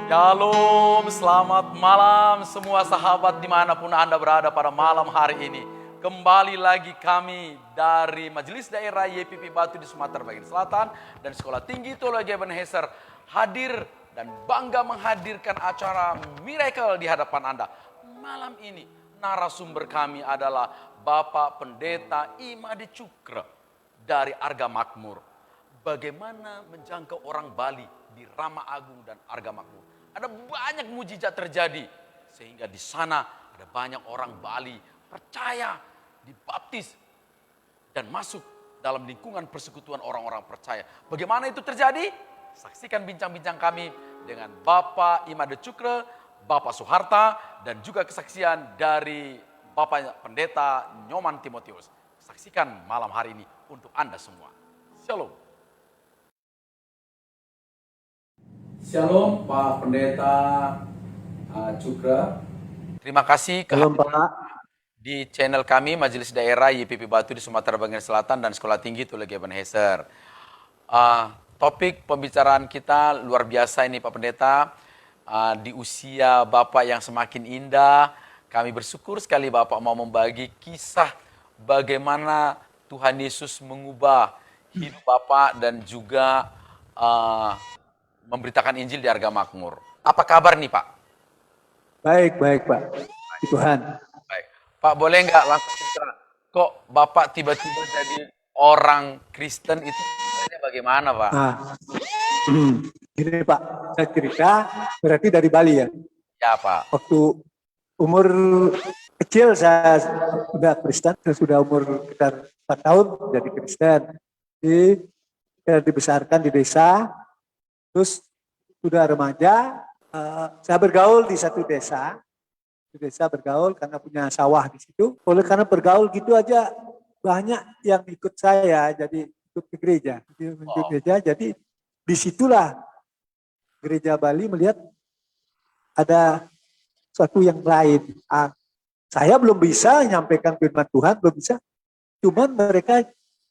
Shalom, selamat malam semua sahabat dimanapun Anda berada pada malam hari ini. Kembali lagi kami dari Majelis Daerah YPP Batu di Sumatera bagian Selatan dan Sekolah Tinggi Teologi Ebenezer hadir dan bangga menghadirkan acara Miracle di hadapan Anda. Malam ini narasumber kami adalah Bapak Pendeta Imade Cukre dari Arga Makmur. Bagaimana menjangkau orang Bali di Rama Agung dan Arga Makmur. Ada banyak mujizat terjadi. Sehingga di sana ada banyak orang Bali percaya, dibaptis, dan masuk dalam lingkungan persekutuan orang-orang percaya. Bagaimana itu terjadi? Saksikan bincang-bincang kami dengan Bapak Imade Cukre, Bapak Soeharta, dan juga kesaksian dari Bapak Pendeta Nyoman Timotius. Saksikan malam hari ini untuk Anda semua. Shalom. Shalom Pak Pendeta Cukre. Terima kasih di channel kami Majelis Daerah YPP Batu di Sumatera bagian Selatan dan Sekolah Tinggi Teologi Ebenezer. Topik pembicaraan kita luar biasa ini Pak Pendeta. Di usia Bapak yang semakin indah, kami bersyukur sekali Bapak mau membagi kisah bagaimana Tuhan Yesus mengubah hidup Bapak dan juga memberitakan Injil di Arga Makmur. Apa kabar nih Pak? Baik Pak. Tuhan. Baik. Pak boleh nggak langsung cerita, kok Bapak tiba-tiba jadi orang Kristen itu sebenarnya bagaimana Pak? Gini Pak, saya cerita berarti dari Bali ya? Ya Pak. Waktu umur kecil saya sudah Kristen, saya sudah umur sekitar 4 tahun jadi Kristen. Saya dibesarkan di desa, terus sudah remaja, saya bergaul di satu desa. Di desa bergaul karena punya sawah di situ. Oleh karena bergaul gitu aja banyak yang ikut saya, jadi ikut ke gereja. Jadi disitulah gereja Bali melihat ada sesuatu yang lain. Saya belum bisa menyampaikan firman Tuhan, belum bisa. Cuman mereka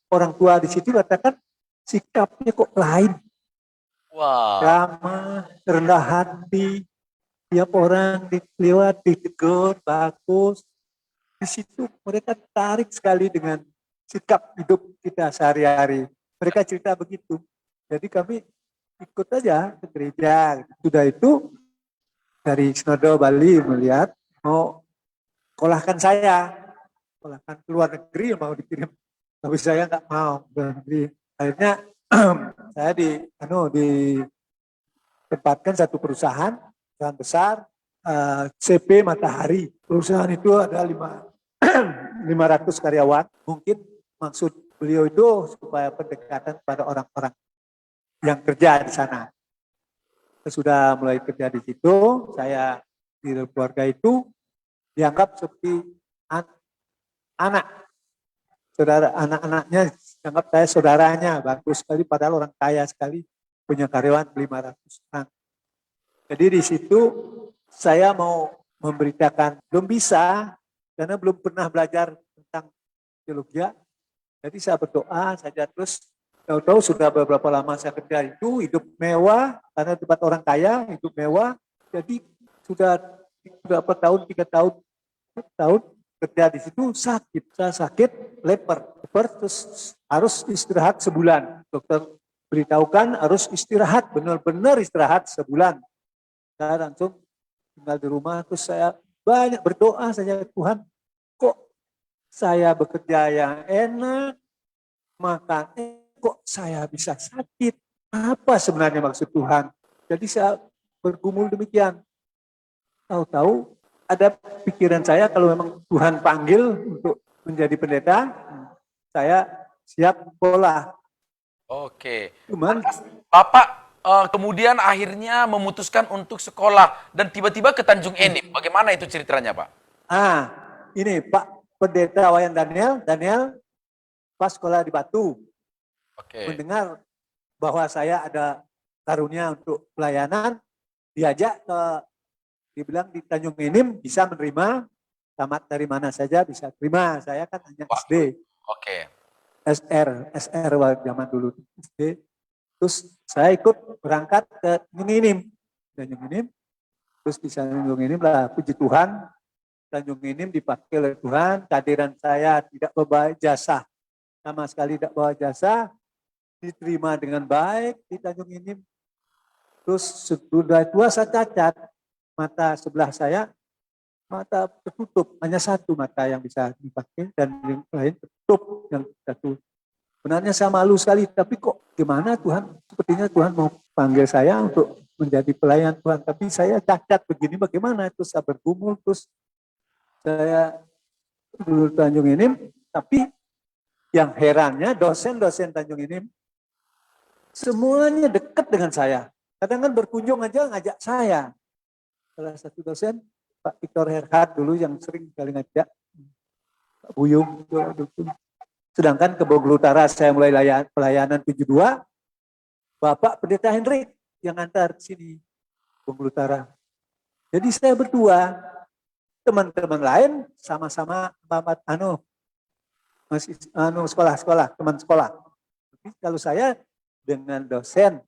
orang tua di situ katakan sikapnya kok lain. Ramah, rendah hati, tiap orang lewat ditegur, bagus. Di situ mereka tertarik sekali dengan sikap hidup kita sehari-hari. Mereka cerita begitu. Jadi kami ikut aja ke gereja. Sudah itu dari Sinodo Bali melihat mau sekolahkan saya, sekolahkan ke luar negeri mau dikirim. Tapi saya nggak mau ke luar negeri. Akhirnya saya ditempatkan satu perusahaan besar, CP Matahari. Perusahaan itu ada 500 karyawan. Mungkin maksud beliau itu supaya pendekatan pada orang-orang yang kerja di sana. Saya sudah mulai kerja di situ, saya di keluarga itu dianggap seperti anak. Saudara, anak-anaknya dianggap saya saudaranya, bagus sekali padahal orang kaya sekali, punya karyawan 500 orang. Jadi di situ saya mau memberitakan, belum bisa karena belum pernah belajar tentang teologi. Jadi saya berdoa saja, terus tahu-tahu sudah beberapa lama saya kerja itu hidup mewah karena tempat orang kaya, hidup mewah. Jadi sudah berapa tahun, 3 tahun kerja di situ sakit. Saya sakit leper terus harus istirahat sebulan. Dokter beritahukan harus istirahat, benar-benar istirahat sebulan. Saya langsung tinggal di rumah, terus saya banyak berdoa saja, Tuhan kok saya bekerja yang enak, makan kok saya bisa sakit, apa sebenarnya maksud Tuhan? Jadi saya bergumul demikian. Tahu-tahu ada pikiran saya kalau memang Tuhan panggil untuk menjadi pendeta, saya siap sekolah. Oke. Cuman Bapak kemudian akhirnya memutuskan untuk sekolah dan tiba-tiba ke Tanjung Enim. Bagaimana itu ceritanya Pak? Ini Pak Pendeta Wayan Daniel pas sekolah di Batu. Mendengar bahwa saya ada karunia untuk pelayanan, diajak dibilang di Tanjung Enim bisa menerima, tamat dari mana saja bisa terima. Saya kan hanya SD. SR zaman dulu SD. Terus saya ikut berangkat ke Tanjung Enim. Tanjung Inim. Terus di Tanjung Inim lah, puji Tuhan, Tanjung Inim dipakai oleh Tuhan. Kehadiran saya tidak membawa jasa, sama sekali tidak bawa jasa, diterima dengan baik di Tanjung Inim. Terus sudah tua saya cacat, mata sebelah saya mata tertutup, hanya satu mata yang bisa dipakai dan yang lain tertutup, yang satu. Sebenarnya saya malu sekali, tapi kok gimana Tuhan, sepertinya Tuhan mau panggil saya untuk menjadi pelayan Tuhan, tapi saya cacat begini bagaimana, terus saya bergumul, terus saya dulu Tanjung Inim, tapi yang herannya dosen-dosen Tanjung Inim semuanya dekat dengan saya. Kadang kan berkunjung aja ngajak saya. Salah satu dosen, Pak Victor Herhard dulu yang sering kali ngajak, Pak Buyung. Sedangkan ke Bogor Utara saya mulai pelayanan 72, Bapak Pendeta Hendrik yang antar sini, Bogor Utara. Jadi saya berdua, teman-teman lain sama-sama masih sekolah, teman sekolah. Tapi kalau saya dengan dosen,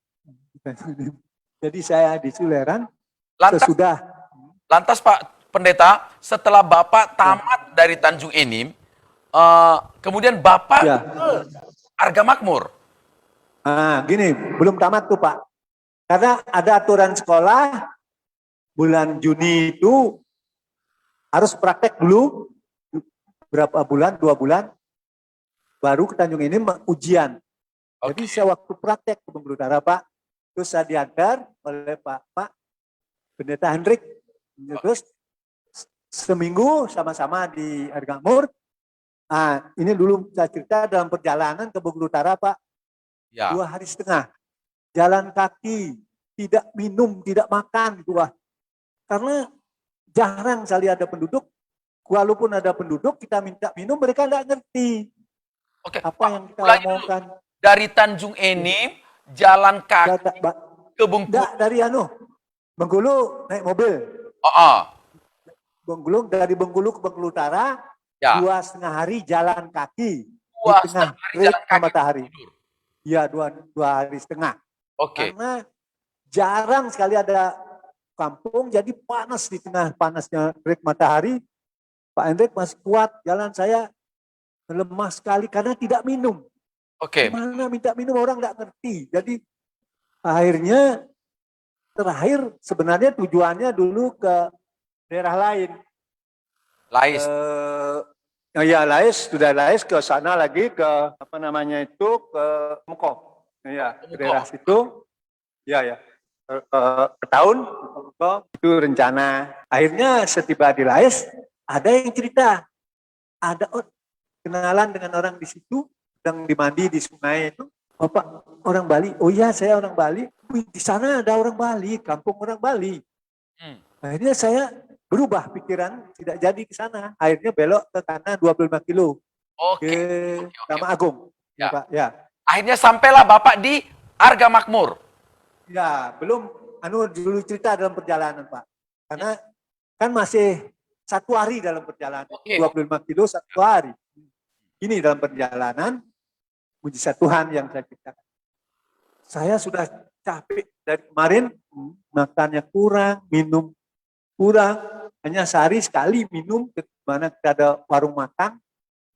jadi saya di Suleran sesudah. Lantas Pak Pendeta, setelah Bapak tamat dari Tanjung Inim, kemudian Bapak ke Arga Makmur. Gini, belum tamat tuh Pak. Karena ada aturan sekolah, bulan Juni itu harus praktek dulu, berapa bulan, 2 bulan, baru ke Tanjung Inim ujian. Jadi saya waktu praktek ke Bengkulu Utara Pak, terus saya diantar oleh Pak Pendeta Hendrik. Terus seminggu sama-sama di Argamur. Ini dulu saya cerita dalam perjalanan ke Bogor Utara Pak. Ya. 2 hari setengah. Jalan kaki, tidak minum, tidak makan. Karena jarang sekali ada penduduk. Walaupun ada penduduk, kita minta minum, mereka tidak ngerti. Apa yang kita omongkan. Dari Tanjung Inim, jalan kaki ke Bengkulu. Dari Bengkulu naik mobil. Bengkulu, dari Bengkulu ke Bengkulu Utara, 2,5 hari jalan kaki. Di tengah terik matahari. Iya, 2 hari setengah. Karena jarang sekali ada kampung, jadi panas di tengah panasnya terik matahari. Pak Hendrik masih kuat, jalan saya lemah sekali karena tidak minum. Gimana minta minum orang tidak ngerti. Jadi akhirnya terakhir sebenarnya tujuannya dulu ke daerah lain. Lais. Sudah Lais ke sana lagi ke ke Mekong. Ke daerah situ. Ke tahun itu rencana. Akhirnya setiba di Lais ada yang cerita. Ada kenalan dengan orang di situ, sedang dimandi di sungai itu. Bapak orang Bali. Oh iya, saya orang Bali. Di sana ada orang Bali, kampung orang Bali. Akhirnya saya berubah pikiran, tidak jadi ke sana. Akhirnya belok ke kanan 25 kilo. Ke Rama Agung. Pak. Akhirnya sampailah Bapak di Arga Makmur. Ya, belum dulu cerita dalam perjalanan, Pak. Karena kan masih 1 hari dalam perjalanan. 25 kilo 1 hari. Ini dalam perjalanan, mujizat Tuhan yang saya ceritakan. Saya sudah capek dari kemarin, makannya kurang, minum kurang, hanya sehari sekali minum, ke mana kita ada warung makan,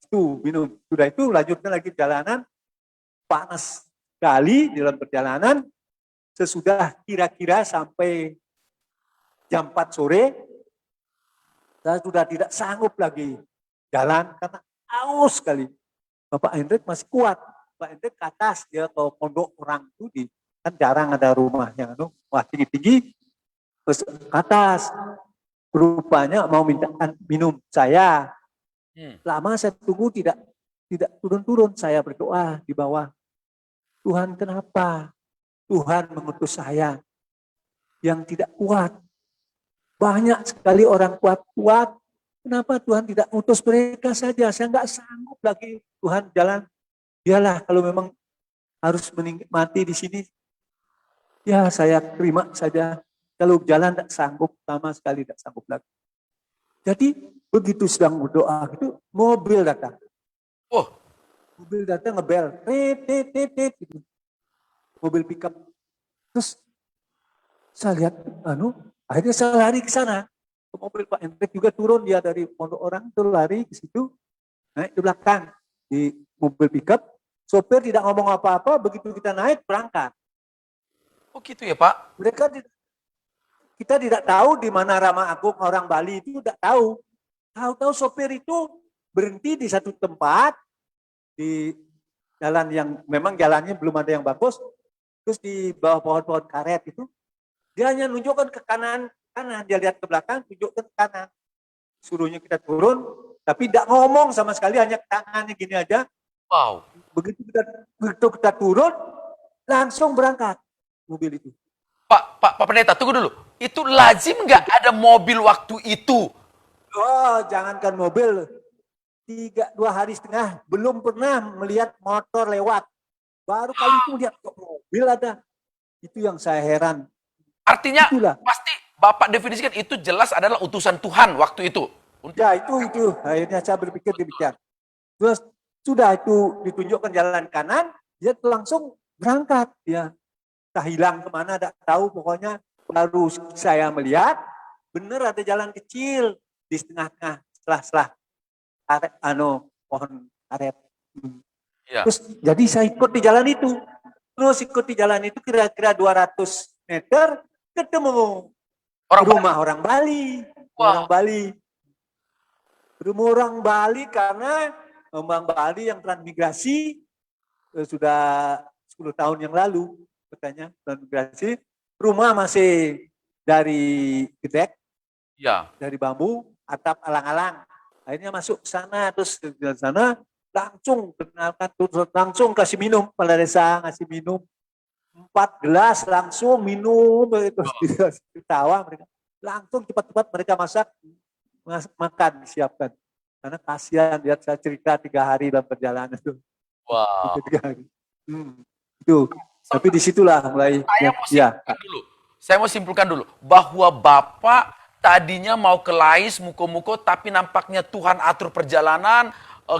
itu minum. Sudah itu lanjutkan lagi perjalanan, panas sekali dalam perjalanan, sesudah kira-kira sampai jam 4 sore, saya sudah tidak sanggup lagi jalan, karena haus sekali. Bapak Hendrik masih kuat. Bapak Hendrik ke atas, dia ke pondok orang itu, kan jarang ada rumah yang tinggi-tinggi, terus ke atas. Rupanya mau minta minum saya. Lama saya tunggu tidak turun-turun. Saya berdoa di bawah. Tuhan, kenapa Tuhan mengutus saya yang tidak kuat? Banyak sekali orang kuat-kuat. Kenapa Tuhan tidak utus mereka saja? Saya nggak sanggup lagi. Tuhan jalan. Dialah kalau memang harus mati di sini. Ya saya terima saja. Kalau jalan tidak sanggup, sama sekali tidak sanggup lagi. Jadi begitu sedang berdoa itu mobil datang. Mobil datang ngebel, tit, gitu. Mobil pickup. Terus Saya lihat, akhirnya saya lari ke sana. Ke mobil Pak Hendrik juga turun, dia dari pondok orang itu lari ke situ, naik di belakang di mobil pickup. Sopir tidak ngomong apa-apa, begitu kita naik berangkat. Oh gitu ya Pak? Mereka kita tidak tahu di mana Rama Agung orang Bali itu tidak tahu. Tahu-tahu sopir itu berhenti di satu tempat di jalan yang memang jalannya belum ada yang bagus, terus di bawah pohon-pohon karet itu dia hanya nunjukkan ke kanan, dia lihat ke belakang, tunjukkan ke kanan, suruhnya kita turun, tapi tidak ngomong sama sekali, hanya tangannya gini aja. Wow. Begitu kita turun, langsung berangkat mobil itu. Pak Pendeta, tunggu dulu. Itu lazim nggak ada mobil waktu itu? Oh, jangankan mobil, 2 hari setengah belum pernah melihat motor lewat. Baru kali itu lihat mobil ada. Itu yang saya heran. Artinya Itulah. pasti Bapak definisikan itu jelas adalah utusan Tuhan waktu itu. Ya itu. Akhirnya saya berpikir demikian. Terus sudah itu ditunjukkan jalan kanan, dia langsung berangkat. Dia tak hilang kemana, tidak tahu. Pokoknya baru saya melihat, benar ada jalan kecil di setengah-tengah setelah karet, pohon karet. Ya. Terus jadi saya ikut di jalan itu. Terus ikut di jalan itu kira-kira 200 meter ketemu rumah orang Bali. Wow. Orang Bali. Rumah orang Bali karena orang Bali yang transmigrasi sudah 10 tahun yang lalu katanya transmigrasi. Rumah masih dari gedek, Ya. dari bambu, atap alang-alang. Akhirnya masuk ke sana, terus di sana langsung kenalkan, langsung kasih minum, kepala desa ngasih minum 4 gelas langsung minum, terus ketawa mereka, langsung cepat-cepat mereka makan disiapkan, karena kasihan lihat saya cerita 3 hari dalam perjalanan itu. Wow. 3 hari. Itu. Tapi disitulah mulai. Saya mau simpulkan dulu bahwa Bapak tadinya mau ke Lais, Muko-Muko, tapi nampaknya Tuhan atur perjalanan,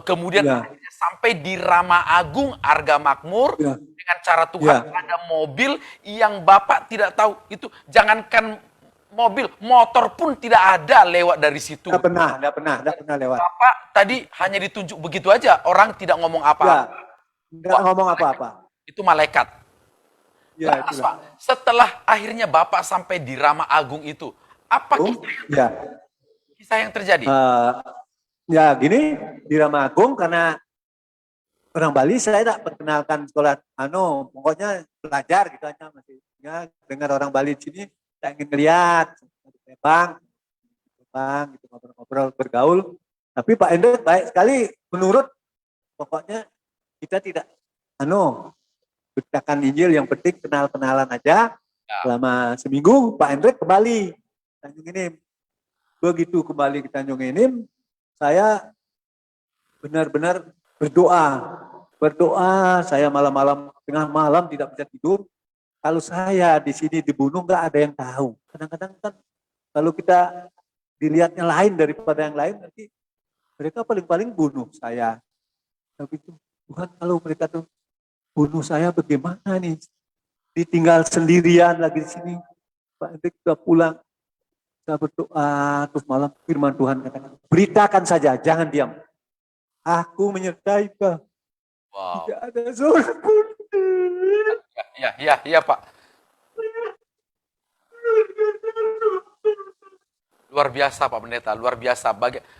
kemudian sampai di Rama Agung, Arga Makmur, dengan cara Tuhan ada mobil yang Bapak tidak tahu itu, jangankan mobil, motor pun tidak ada lewat dari situ. Tidak pernah lewat. Bapak tadi hanya ditunjuk begitu aja, orang tidak ngomong apa-apa. Tidak ngomong apa-apa. Itu malaikat. Ya, Pak, setelah akhirnya Bapak sampai di Rama Agung itu, apa kisah yang terjadi? Gini, di Rama Agung karena orang Bali saya tidak perkenalkan sekolah, pokoknya belajar gitu aja masih. Ya, dengar orang Bali di sini, saya ingin lihat, bang, gitu ngobrol-ngobrol, bergaul. Tapi Pak Hendrik baik sekali, menurut pokoknya kita tidak, beritakan Injil, yang penting kenal-kenalan aja. Selama seminggu Pak Hendrik kembali Tanjung Enim. Begitu kembali ke Tanjung Enim, saya benar-benar berdoa. Saya malam-malam, tengah malam tidak bisa tidur. Kalau saya di sini dibunuh, nggak ada yang tahu. Kadang-kadang kan kalau kita dilihatnya lain daripada yang lain, nanti mereka paling-paling bunuh saya. Tapi Tuhan, kalau mereka tuh bunuh saya bagaimana nih? Ditinggal sendirian lagi di sini. Pak Hendrik sudah pulang. Saya berdoa, terus malam firman Tuhan katakan, beritakan saja, jangan diam. Aku menyertai kau. Wow. Tidak ada seorang pun. Ya, Pak. Luar biasa Pak Pendeta, luar biasa.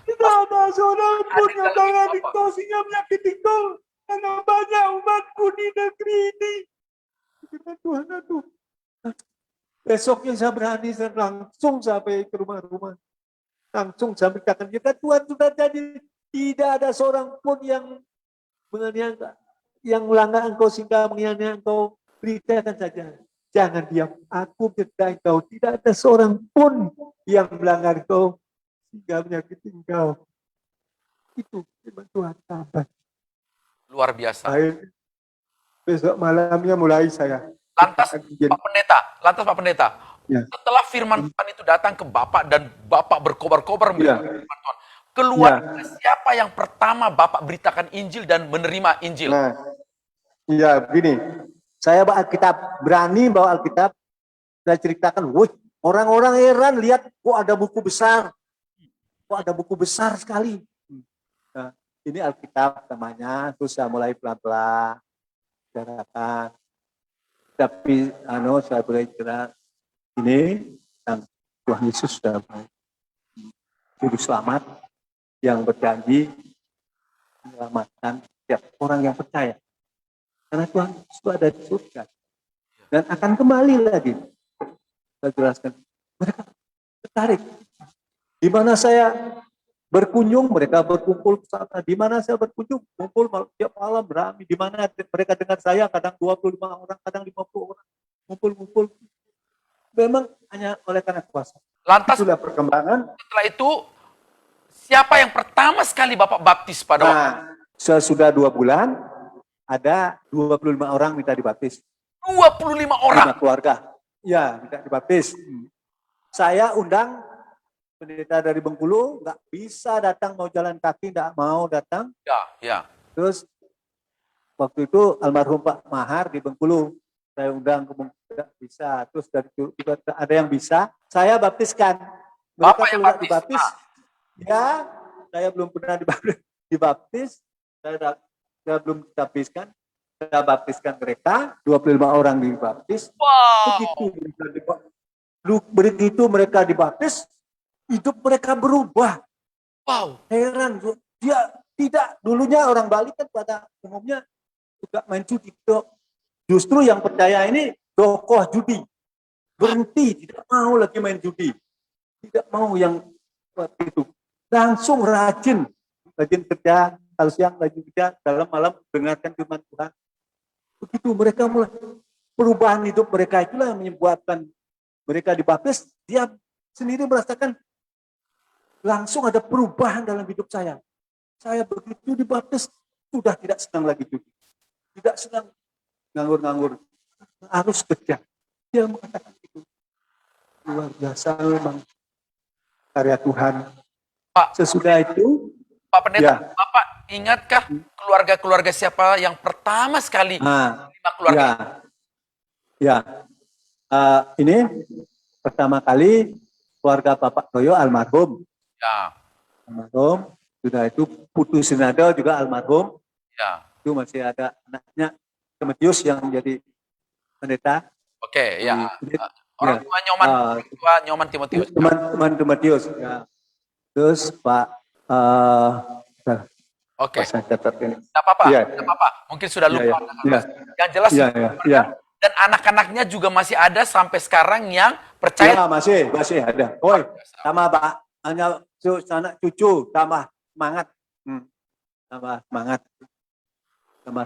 Tidak ada seorang pun yang tangan engkau sehingga menyakiti engkau. Karena banyak umatku di negeri ini. Tuhan, aduh. Besoknya saya berani, saya langsung sampai ke rumah-rumah. Langsung sampai katakan kita, Tuhan sudah jadi. Tidak ada seorang pun yang menganiaya, yang melanggar engkau sehingga menganiaya engkau. Beritakan saja. Jangan diam. Aku menyertai engkau. Tidak ada seorang pun yang melanggar engkau sehingga menyakiti engkau. Itu firman Tuhan tambah. Luar biasa. Besok malamnya mulai saya. Lantas Pak Pendeta, setelah firman Tuhan itu datang ke Bapak dan Bapak berkobar-kobar firman Tuhan, keluarga siapa yang pertama Bapak beritakan Injil dan menerima Injil? Begini. Saya bawa Alkitab, berani bawa Alkitab. saya ceritakan, woi, orang-orang heran lihat kok ada buku besar, kok ada buku besar sekali. Nah, ini Alkitab namanya, terus saya mulai pelan-pelan bicarakan. Tapi saya boleh cerita ini tentang Tuhan Yesus sudah baik. Juru selamat yang berjanji menyelamatkan setiap orang yang percaya. Karena Tuhan itu ada di surga. Dan akan kembali lagi. Saya jelaskan. Mereka tertarik. Di mana saya berkunjung, mereka berkumpul ke sana. Di mana saya berkunjung, kumpul tiap malam beramai. Di mana mereka dengar saya, kadang 25 orang, kadang 50 orang. Kumpul-kumpul. Memang hanya oleh karena kuasa. Lantas Itulah perkembangan. setelah itu, siapa yang pertama sekali Bapak baptis pada waktu? Sesudah 2 bulan, ada 25 orang minta dibaptis. 25 orang? 5 keluarga. Ya, minta dibaptis. Saya undang pendeta dari Bengkulu, nggak bisa datang, mau jalan kaki, nggak mau datang. Ya. Terus waktu itu almarhum Pak Mahar di Bengkulu, saya undang ke Bengkulu, nggak bisa. Terus dari itu juga ada yang bisa, saya baptiskan. Mereka Bapak yang kalau baptis? dibaptis, ya, saya belum pernah dibaptis, saya belum dibaptiskan, saya baptiskan mereka, 25 orang dibaptis. Wow. Begitu mereka dibaptis, hidup mereka berubah. Wow. Heran, dia tidak, dulunya orang Bali kan pada umumnya juga main judi. Justru yang percaya ini tokoh judi. Berhenti, tidak mau lagi main judi. Tidak mau yang waktu itu. Langsung rajin kerja, kalau siang rajin kerja, dalam malam dengarkan firman Tuhan. Begitu mereka mulai, perubahan hidup mereka itulah yang menyebabkan mereka dibaptis, dia sendiri merasakan langsung ada perubahan dalam hidup saya. Saya begitu dibaptis, sudah tidak senang lagi judi. Tidak senang nganggur-nganggur. Harus kerja. Dia mengatakan itu. Luar biasa memang karya Tuhan. Pak, Sesudah itu, Pak Pendeta, ya. Bapak ingatkah keluarga-keluarga siapa yang pertama sekali 5 keluarga? Ya. Ini pertama kali keluarga Bapak Toyo almarhum. Ya. Almarhum. Sudah itu Putu Sinado juga almarhum. Ya. Itu masih ada anaknya Timotius yang menjadi pendeta. Oke, ya. Orang tua Nyoman Timotius. Teman Timotius. Ya. Terus Pak Oke. Saya catat ini. Tidak apa-apa, Ya. tidak apa-apa. Mungkin sudah lupa. Ya. Yang jelas Ya. dan anak-anaknya juga masih ada sampai sekarang yang percaya. Ya, masih ada. Oi, sama Pak, hanya anak cucu tambah semangat. Tambah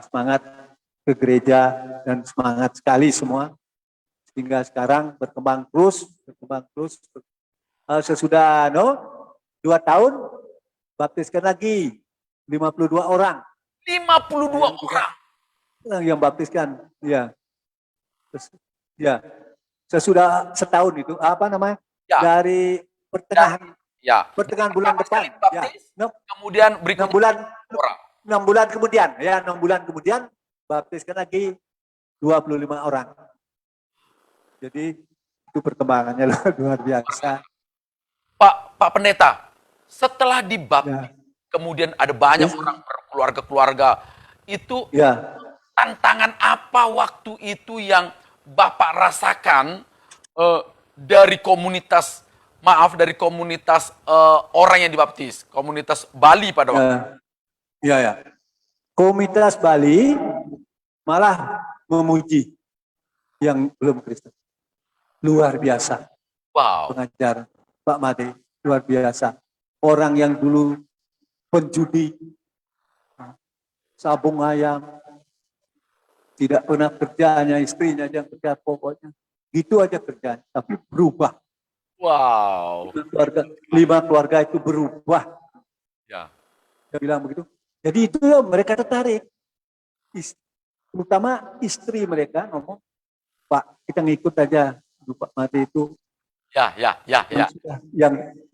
semangat ke gereja dan semangat sekali semua. Sehingga sekarang berkembang terus. Sesudah 2 tahun baptiskan lagi 52 orang. 52 orang. Yang baptiskan, ya. Ya. Sesudah setahun itu Ya. dari pertengahan Ya. pertengahan bulan depan. Baptis, ya. Kemudian berikutnya 6 bulan kemudian, 6 bulan kemudian baptiskan lagi 25 orang. Jadi itu perkembangannya luar biasa. Pak Pendeta, setelah dibaptis, kemudian ada banyak orang berkeluarga-keluarga, itu tantangan apa waktu itu yang Bapak rasakan dari komunitas orang yang dibaptis, komunitas Bali pada waktu itu? Ya. Komunitas Bali malah memuji yang belum Kristen. Luar biasa. Wow. Pengajar Pak Made, luar biasa. Orang yang dulu penjudi, sabung ayam, tidak pernah kerja, hanya istrinya yang kerja pokoknya. Gitu aja kerjaan, tapi berubah. Wow. 5 keluarga itu berubah. Ya. Saya bilang begitu. Jadi itu ya mereka tertarik. Terutama istri mereka ngomong, Pak, kita ngikut aja. Pak Made itu. Ya.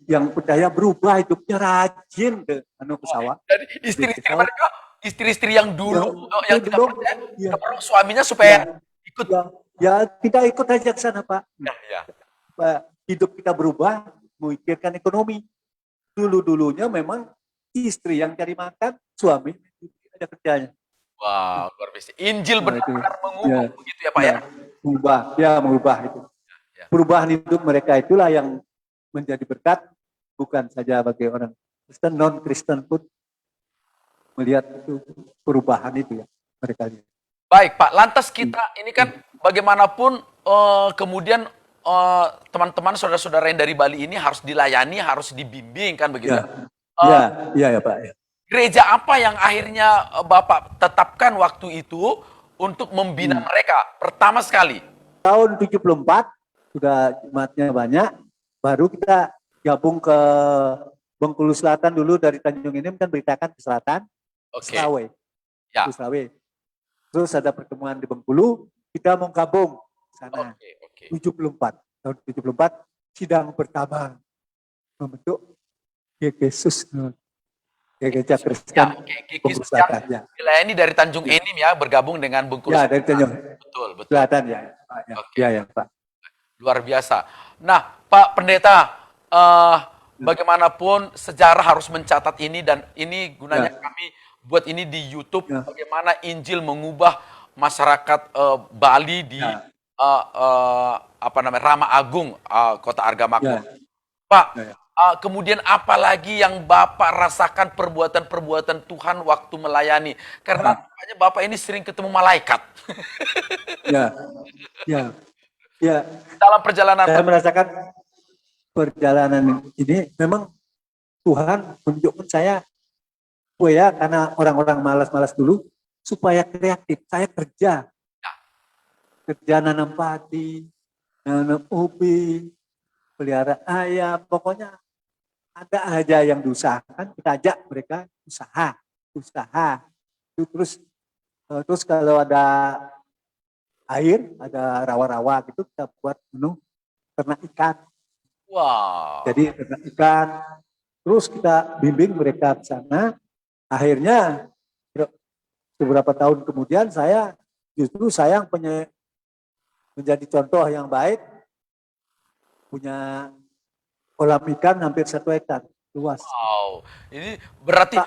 Yang percaya berubah hidupnya, rajin ke pesawat. Jadi istri-istri mereka, istri-istri yang dulu yang tidak percaya, suaminya supaya ikut Ya kita ikut aja ke sana Pak. Ya. Pak, hidup kita berubah, memikirkan ekonomi. Dulu-dulunya memang istri yang cari makan, suami ada kerjanya. Wow, luar biasa. Injil Nah, itu benar-benar ya, mengubah begitu ya Pak ya, ya? mengubah itu. Ya. Perubahan hidup mereka itulah yang menjadi berkat, bukan saja bagi orang Kristen, non Kristen pun melihat itu perubahan itu ya mereka lihat. Baik Pak, lantas kita ini kan bagaimanapun kemudian teman-teman saudara-saudara yang dari Bali ini harus dilayani, harus dibimbing kan begitu ya? Ya, Eh, ya Pak. Ya. Gereja apa yang akhirnya Bapak tetapkan waktu itu untuk membina mereka? Pertama sekali. Tahun 74 sudah jemaatnya banyak, baru kita gabung ke Bengkulu Selatan dulu dari Tanjung Enim kan beritakan ke selatan, Oke. Selawe. Ya. Selawe. Terus ada pertemuan di Bengkulu, kita mau gabung sana. Oke. 74. Tahun 74 sidang pertama membentuk Yesus Gereja Kristen Bengkulu Selatan. Ya. Dilayani dari Tanjung Enim ya, bergabung dengan Bengkulu. Ya, dari Tanjung Betul. Selatan ya. Ya, Oke. ya Pak. Luar biasa. Nah, Pak Pendeta, bagaimanapun sejarah harus mencatat ini dan ini gunanya kami buat ini di YouTube. Bagaimana Injil mengubah masyarakat Bali di Rama Agung, Kota Argamakmur. Pak, kemudian apa lagi yang Bapak rasakan perbuatan-perbuatan Tuhan waktu melayani? Karena Bapak ini sering ketemu malaikat. Ya. Dalam perjalanan saya merasakan perjalanan ini memang Tuhan menunjukkan saya karena orang-orang malas-malas dulu supaya kreatif. Saya kerja nanam padi, nanam ubi, pelihara ayam, pokoknya ada aja yang diusahakan, kita ajak mereka usaha. Terus kalau ada air, ada rawa-rawa gitu, kita buat menu ternak ikan. Wow. Jadi ternak ikan, terus kita bimbing mereka ke sana. Akhirnya beberapa tahun kemudian saya menjadi contoh yang baik, punya kolam ikan hampir 1 hektar luas. Wow, ini berarti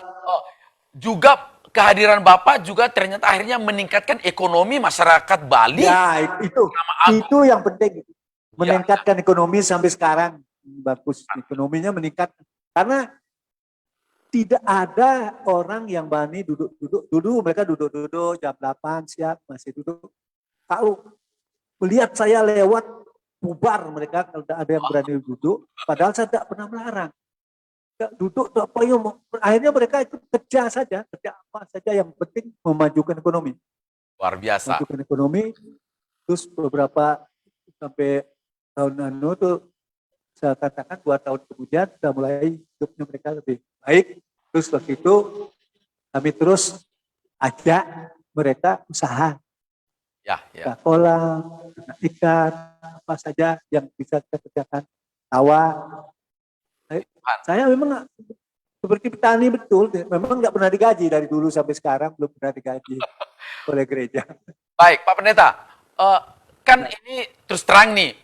juga kehadiran Bapak juga ternyata akhirnya meningkatkan ekonomi masyarakat Bali. Ya, itu yang penting. Meningkatkan ekonomi sampai sekarang. Bagus, ekonominya meningkat. Karena tidak ada orang yang berani duduk-duduk. Dulu mereka duduk-duduk jam 8 siap masih duduk. Kalau melihat saya lewat, bubar mereka kalau ada yang berani duduk. Padahal saya tidak pernah melarang. Duduk apa yang akhirnya mereka itu kerja apa saja yang penting memajukan ekonomi. Luar biasa. Memajukan ekonomi. Terus beberapa sampai tahun itu saya katakan 2 tahun kemudian sudah mulai hidupnya mereka lebih baik. Terus waktu itu kami terus ajak mereka usaha. Kolam, ikan, apa saja yang bisa kita kerjakan. Sawah. Saya memang seperti petani betul, memang nggak pernah digaji dari dulu sampai sekarang, belum pernah digaji oleh gereja. Baik, Pak Pendeta, kan ini terus terang nih,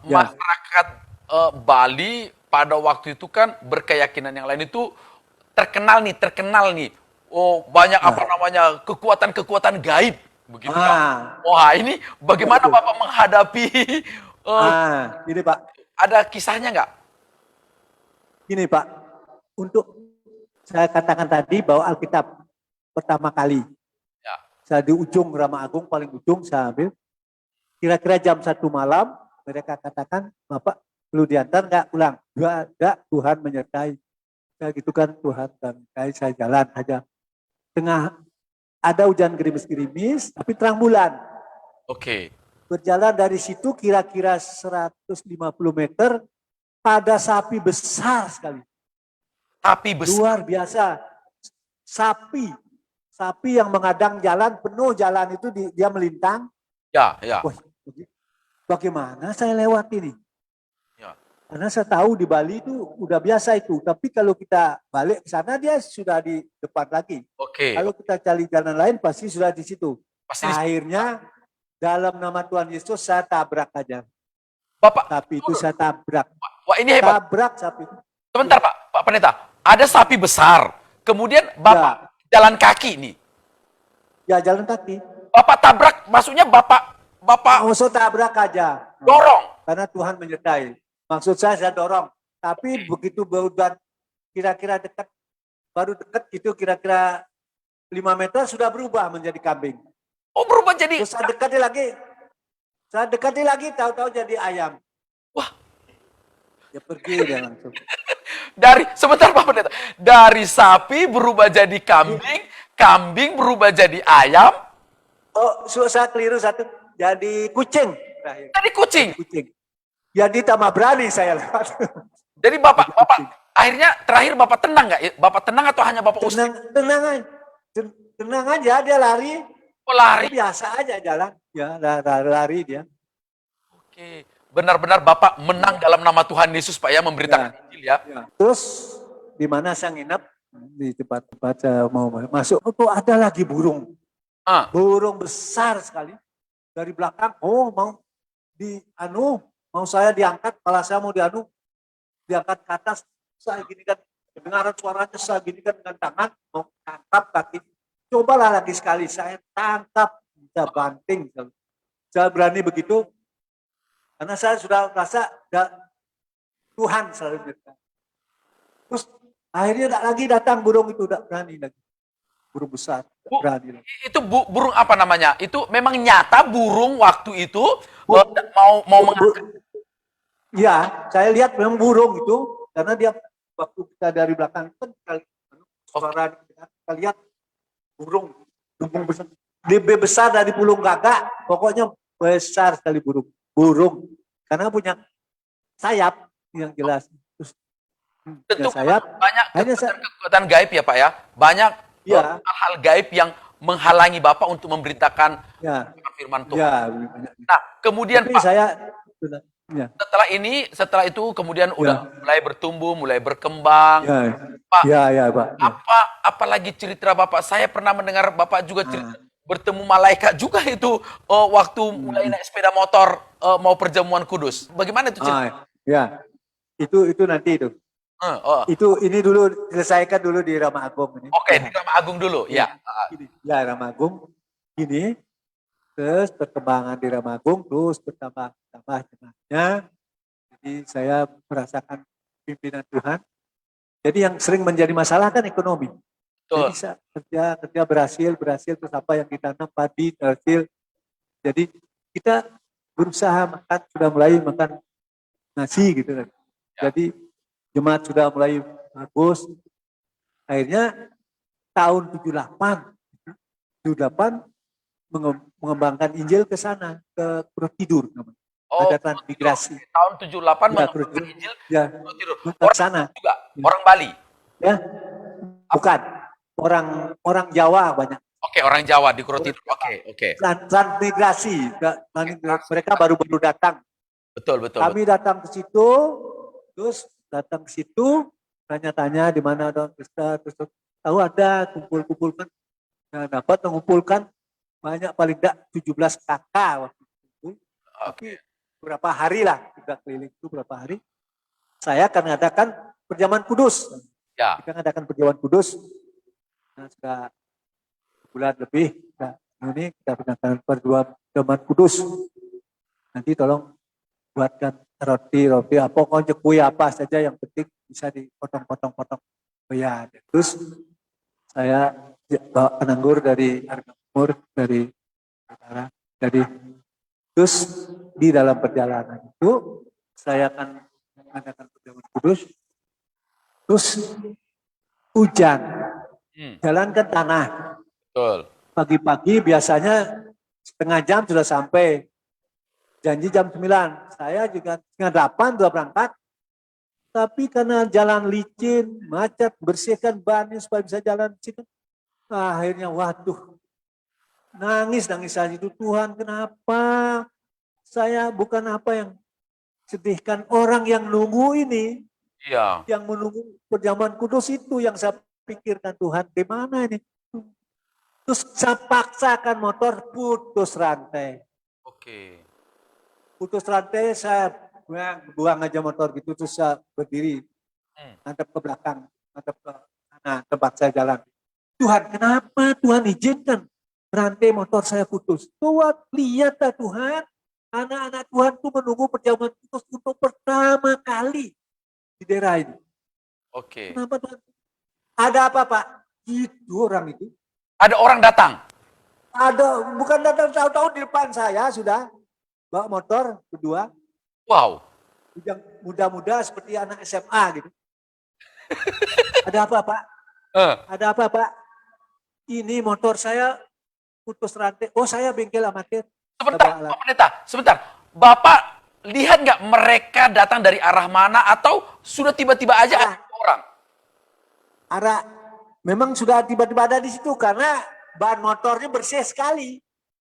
masyarakat Bali pada waktu itu kan berkeyakinan yang lain itu terkenal nih, banyak kekuatan-kekuatan gaib, begitu kan? Wah, ini bagaimana Bapak menghadapi? Ini Pak. Ada kisahnya nggak? Gini Pak, untuk saya katakan tadi bahwa Alkitab pertama kali, saya di ujung Rama Agung, paling ujung saya ambil, kira-kira jam 1 malam, mereka katakan, Bapak perlu diantar nggak pulang? Enggak, Tuhan menyertai. Saya gitu kan, Tuhan menyertai, saya jalan aja. Tengah ada hujan gerimis-gerimis, tapi terang bulan. Oke. Berjalan dari situ kira-kira 150 meter, ada sapi besar sekali. Sapi besar. Luar biasa. Sapi yang menghadang jalan, penuh jalan itu dia melintang. Ya. Wah, bagaimana saya lewat ini? Ya. Karena saya tahu di Bali itu udah biasa itu. Tapi kalau kita balik ke sana dia sudah di depan lagi. Oke. Kalau kita cari jalan lain pasti sudah di situ. Akhirnya dalam nama Tuhan Yesus saya tabrak aja. Bapak, Sapi itu saya tabrak. wah ini hebat. Tabrak sapi itu. Sebentar Pak Pendeta, ada sapi besar, kemudian Bapak jalan kaki nih. Ya jalan kaki. Bapak tabrak, maksudnya Bapak Maksud tabrak aja. dorong. Karena Tuhan menyertai. Maksud saya dorong. Tapi begitu baru kira-kira dekat, baru dekat itu kira-kira 5 meter sudah berubah menjadi kambing. Oh berubah jadi. Terus saya dekati lagi, tahu-tahu jadi ayam. Wah. Ya pergi dia langsung. Sebentar Pak Pendeta, dari sapi berubah jadi kambing, kambing berubah jadi ayam. Oh, saya keliru satu. Jadi kucing. Jadi kucing. Jadi tambah berani saya lewat. Jadi Bapak akhirnya terakhir Bapak tenang nggak? Bapak tenang atau hanya Bapak usir? Tenang aja dia lari. Oh, lari. Biasa aja jalan. Ya, lari dia. Oke. Benar-benar Bapak menang dalam nama Tuhan Yesus Pak ya, memberitakan Injil ya. Terus di mana saya nginep di tempat saya mau masuk, itu ada lagi burung. Burung besar sekali dari belakang. Oh, mau saya diangkat, kepala saya mau diangkat ke atas. Saya gini kan, dengaran suaranya saya gini kan dengan tangan, mau tangkap kaki. Cobalah lagi sekali, saya tangkap, saya banting. Saya berani begitu, karena saya sudah merasa Tuhan selalu menyertai. Terus akhirnya tidak lagi datang burung itu, tidak berani lagi. Burung besar, berani lagi. Itu burung apa namanya? Itu memang nyata burung waktu itu mau mengangkat. Ya, saya lihat memang burung itu, karena dia waktu kita dari belakang kan suara kita lihat burung besar, lebih besar dari pulung gagak, pokoknya besar sekali burung, karena punya sayap yang jelas. Terus, tentu sayap, banyak kekuatan gaib ya Pak ya, banyak hal-hal gaib yang menghalangi Bapak untuk memberitakan firman Tuhan. Nah, kemudian tapi Pak, setelah itu kemudian udah mulai bertumbuh, mulai berkembang. Pak, Pak. Apalagi cerita Bapak, saya pernah mendengar Bapak juga cerita bertemu malaikat juga itu waktu mulai naik sepeda motor mau perjamuan kudus. Bagaimana itu cerita? Itu nanti itu. Ini dulu selesaikan dulu di Rama Agung ini. Oke, di Rama Agung dulu, ya. Ya, Rama Agung ini, terus perkembangan di Rama Agung terus bertambah jemaatnya. Jadi saya merasakan pimpinan Tuhan. Jadi yang sering menjadi masalah kan ekonomi. Jadi kerja berhasil terus apa yang ditanam padi berhasil. Jadi kita berusaha makan, sudah mulai makan nasi gitu kan. Jadi jemaat sudah mulai bagus. Akhirnya tahun 78 mengembangkan Injil ke sana, ke Tidur namanya. Ada transmigrasi. Tahun 78 mengembangkan Injil ke sana. Juga orang Bali. Ya. Bukan. Orang Jawa banyak. Oke, orang Jawa di Tidur. Oke. Transmigrasi. Mereka baru-baru datang. Betul. Kami datang ke situ, terus tanya-tanya di mana ada pesta, terus tahu ada kumpulkan, dapat mengumpulkan banyak, paling tidak 17 kakak waktu itu. Tapi berapa hari lah kita keliling itu berapa hari. Saya akan mengadakan perjamuan kudus. Kita mengadakan perjamuan kudus. Nah, sudah bulan lebih. Ini kita mengadakan perjamuan kudus. Nanti tolong buatkan roti apa, pokoknya kue apa saja yang penting bisa dipotong-potong. Terus saya bawa penanggur dari Timur, dari utara. Terus di dalam perjalanan itu saya akan mengadakan perjamuan kudus. Terus hujan, jalan ke tanah. Betul. Pagi-pagi biasanya setengah jam sudah sampai. Janji jam 9, saya juga setengah 8 sudah berangkat. Tapi karena jalan licin, macet, bersihkan bannya supaya bisa jalan situ. Akhirnya waduh, nangis saja itu, Tuhan kenapa? Saya bukan apa yang sedihkan, orang yang nunggu ini. Yang menunggu perjamuan kudus itu yang saya pikirkan, Tuhan gimana ini? Terus saya paksakan motor, putus rantai. Oke. Putus rantai saya buang aja motor gitu, terus saya berdiri, Hmm. ngadep ke belakang, ngadep ke sana tempat saya jalan. Tuhan, kenapa Tuhan izinkan rantai motor saya putus? Tuhan, lihat ya Tuhan, anak-anak Tuhan tuh menunggu perjamuan putus untuk pertama kali di daerah ini. Oke. Kenapa Tuhan? Ada apa Pak? Itu orang itu. Ada orang datang. Ada, bukan datang tahu-tahu di depan saya sudah bawa motor berdua, Wow. yang muda-muda seperti anak SMA gitu. Ada apa Pak? Eh, Ada apa Pak? Ini motor saya putus rantai. Oh saya bengkel amatir. Sebentar, Pak Pendeta. Sebentar. Bapak lihat nggak mereka datang dari arah mana atau sudah tiba-tiba aja ada orang? Arah memang sudah tiba-tiba ada di situ karena ban motornya bersih sekali.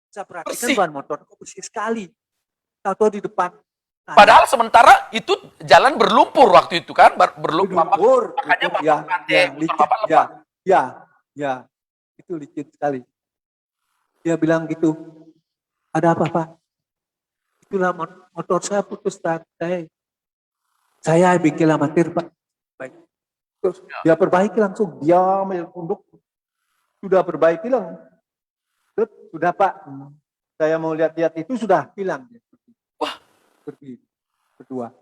Saya perhatikan Bersih. ban motor kok bersih sekali. Tahu di depan. Padahal sementara itu jalan berlumpur waktu itu kan, Berlumpur. makanya Bapak Ya, rantai ya, motor licin, Bapak ya, lepas. ya, ya, itu licin sekali. Dia bilang gitu, ada apa Pak? Itulah motor saya putus rantai. Saya bengkel amatir Pak. Baik. Terus dia perbaiki langsung, dia tunduk, sudah perbaiki lang. Terus, sudah Pak, saya mau lihat-lihat itu sudah hilang. Wah, Pergi berdua.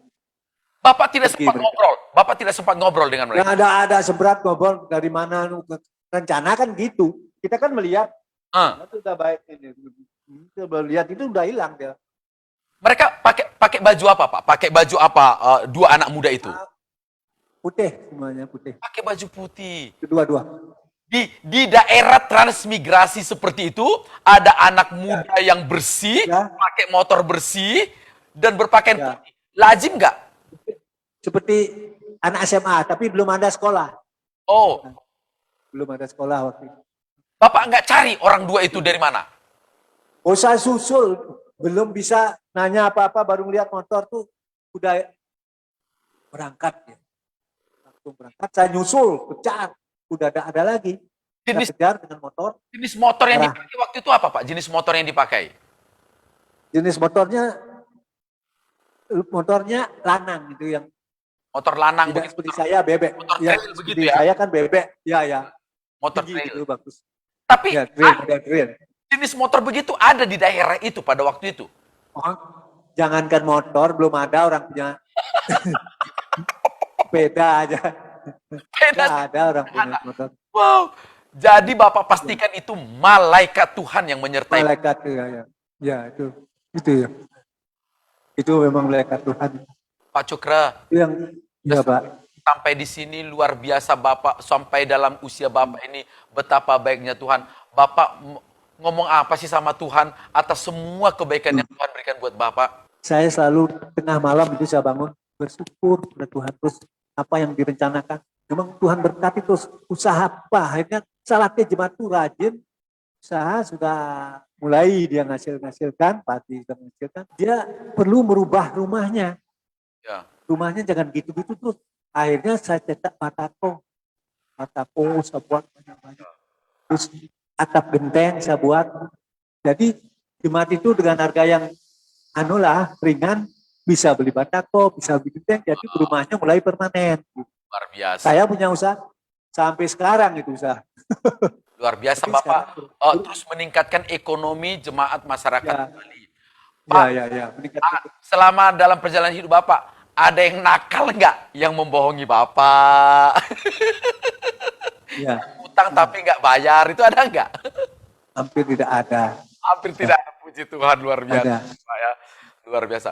Bapak tidak Pergi sempat mereka. ngobrol. Bapak tidak sempat ngobrol dengan Yang mereka. ada seberat ngobrol dari mana rencana kan gitu. Kita kan melihat Ah. sudah baik ini. Kita lihat itu udah hilang dia. Mereka pakai baju apa, Pak? Pakai baju apa dua anak muda itu? Putih semuanya putih. Pakai baju putih. Kedua-dua. Di daerah transmigrasi seperti itu ada anak muda yang bersih, Ya. pakai motor bersih dan berpakaian Ya. putih. Lazim nggak? Seperti anak SMA tapi belum ada sekolah. Oh, Belum ada sekolah waktu itu. Bapak nggak cari orang dua itu dari mana? Oh saya susul, belum bisa nanya apa-apa, baru lihat motor tuh udah berangkat ya. Langsung berangkat, saya nyusul, kejar, udah ada lagi. Saya Jenis kejar dengan motor. jenis motor yang Arah. dipakai waktu itu apa, Pak? Jenis motor yang dipakai? Jenis motornya lanang gitu yang Motor lanang tidak begitu. seperti saya bebek. Motor Ya, trail seperti begitu ya? saya kan bebek. Ya ya. Motor Tinggi trail. gitu bagus. Tapi Ya trail. jenis motor begitu ada di daerah itu pada waktu itu. Oh, jangankan motor, belum ada orang punya sepeda aja. Tidak ada orang punya motor. Wow. Jadi Bapak pastikan itu malaikat Tuhan yang menyertai. Malaikat ya. Ya itu ya. Itu memang malaikat Tuhan. Pak Cukra, Itu yang ya Pak. sampai di sini luar biasa Bapak, sampai dalam usia Bapak ini betapa baiknya Tuhan. Bapak ngomong apa sih sama Tuhan atas semua kebaikan yang Tuhan berikan buat Bapak? Saya selalu tengah malam itu saya bangun bersyukur pada Tuhan, terus apa yang direncanakan. Memang Tuhan berkati terus usaha apa. Akhirnya salah jemaat itu rajin, usaha sudah mulai dia ngasilkan, pasti sudah menghasilkan. Dia perlu merubah rumahnya. Ya. Rumahnya jangan gitu-gitu terus. Akhirnya saya cetak batako saya buat banyak-banyak. Terus atap genteng saya buat. Jadi jemaat itu dengan harga yang ringan, bisa beli batako, bisa beli genteng, jadi rumahnya mulai permanen. Luar biasa. Saya punya usaha sampai sekarang itu usaha. Luar biasa Tapi Bapak sekarang terus meningkatkan ekonomi jemaat masyarakat Ya. Bali. Pak, meningkat. selama dalam perjalanan hidup Bapak, ada yang nakal nggak yang membohongi Bapak? Ya, Utang tapi nggak bayar, itu ada nggak? hampir tidak ada. Hampir tidak ada. Puji Tuhan, luar biasa. Ada. Pak, ya. Luar biasa.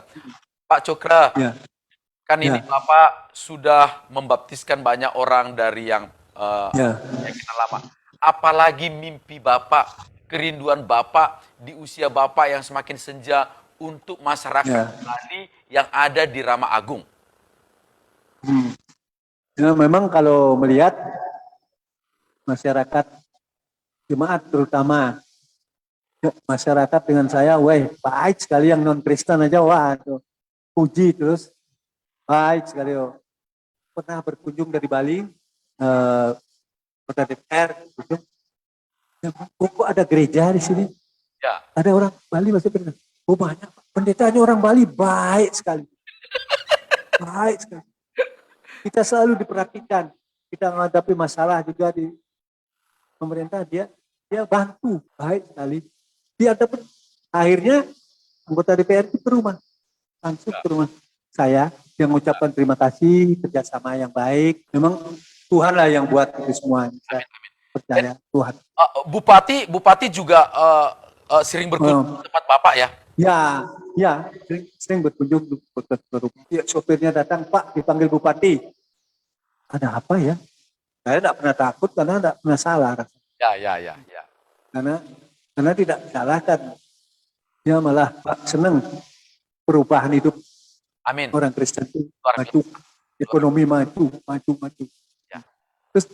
Pak Cokra, Ya, kan ini Ya. Bapak sudah membaptiskan banyak orang dari yang ya. kenal lama. Apalagi mimpi Bapak, kerinduan Bapak di usia Bapak yang semakin senja untuk masyarakat Ya. Bali yang ada di Rama Agung. Ya, memang kalau melihat masyarakat jemaat terutama masyarakat dengan saya, baik sekali yang non Kristen aja, tuh, puji terus, baik sekali. Pernah berkunjung dari Bali, kota DPR, kok ada gereja di sini? Ya. Ada orang Bali masih pernah. Oh banyak, pendetanya orang Bali baik sekali. Baik sekali. Kita selalu diperhatikan. Kita menghadapi masalah juga di pemerintah, dia bantu baik sekali. Dia dapat akhirnya anggota DPR itu ke rumah, langsung ke rumah saya yang mengucapkan terima kasih kerjasama yang baik. Memang Tuhan lah yang buat itu semua. Saya percaya Tuhan. Bupati juga sering berkunjung ke tempat Bapak ya? Ya, ya, sering berkunjung ke rumah. Ya, sopirnya datang, Pak, dipanggil Bupati. Ada apa ya? Saya tidak pernah takut karena tidak pernah salah. Ya. Karena tidak disalahkan. Dia malah Pak senang perubahan hidup Amin. orang Kristen itu Luar maju, ekonomi maju. Ya. Terus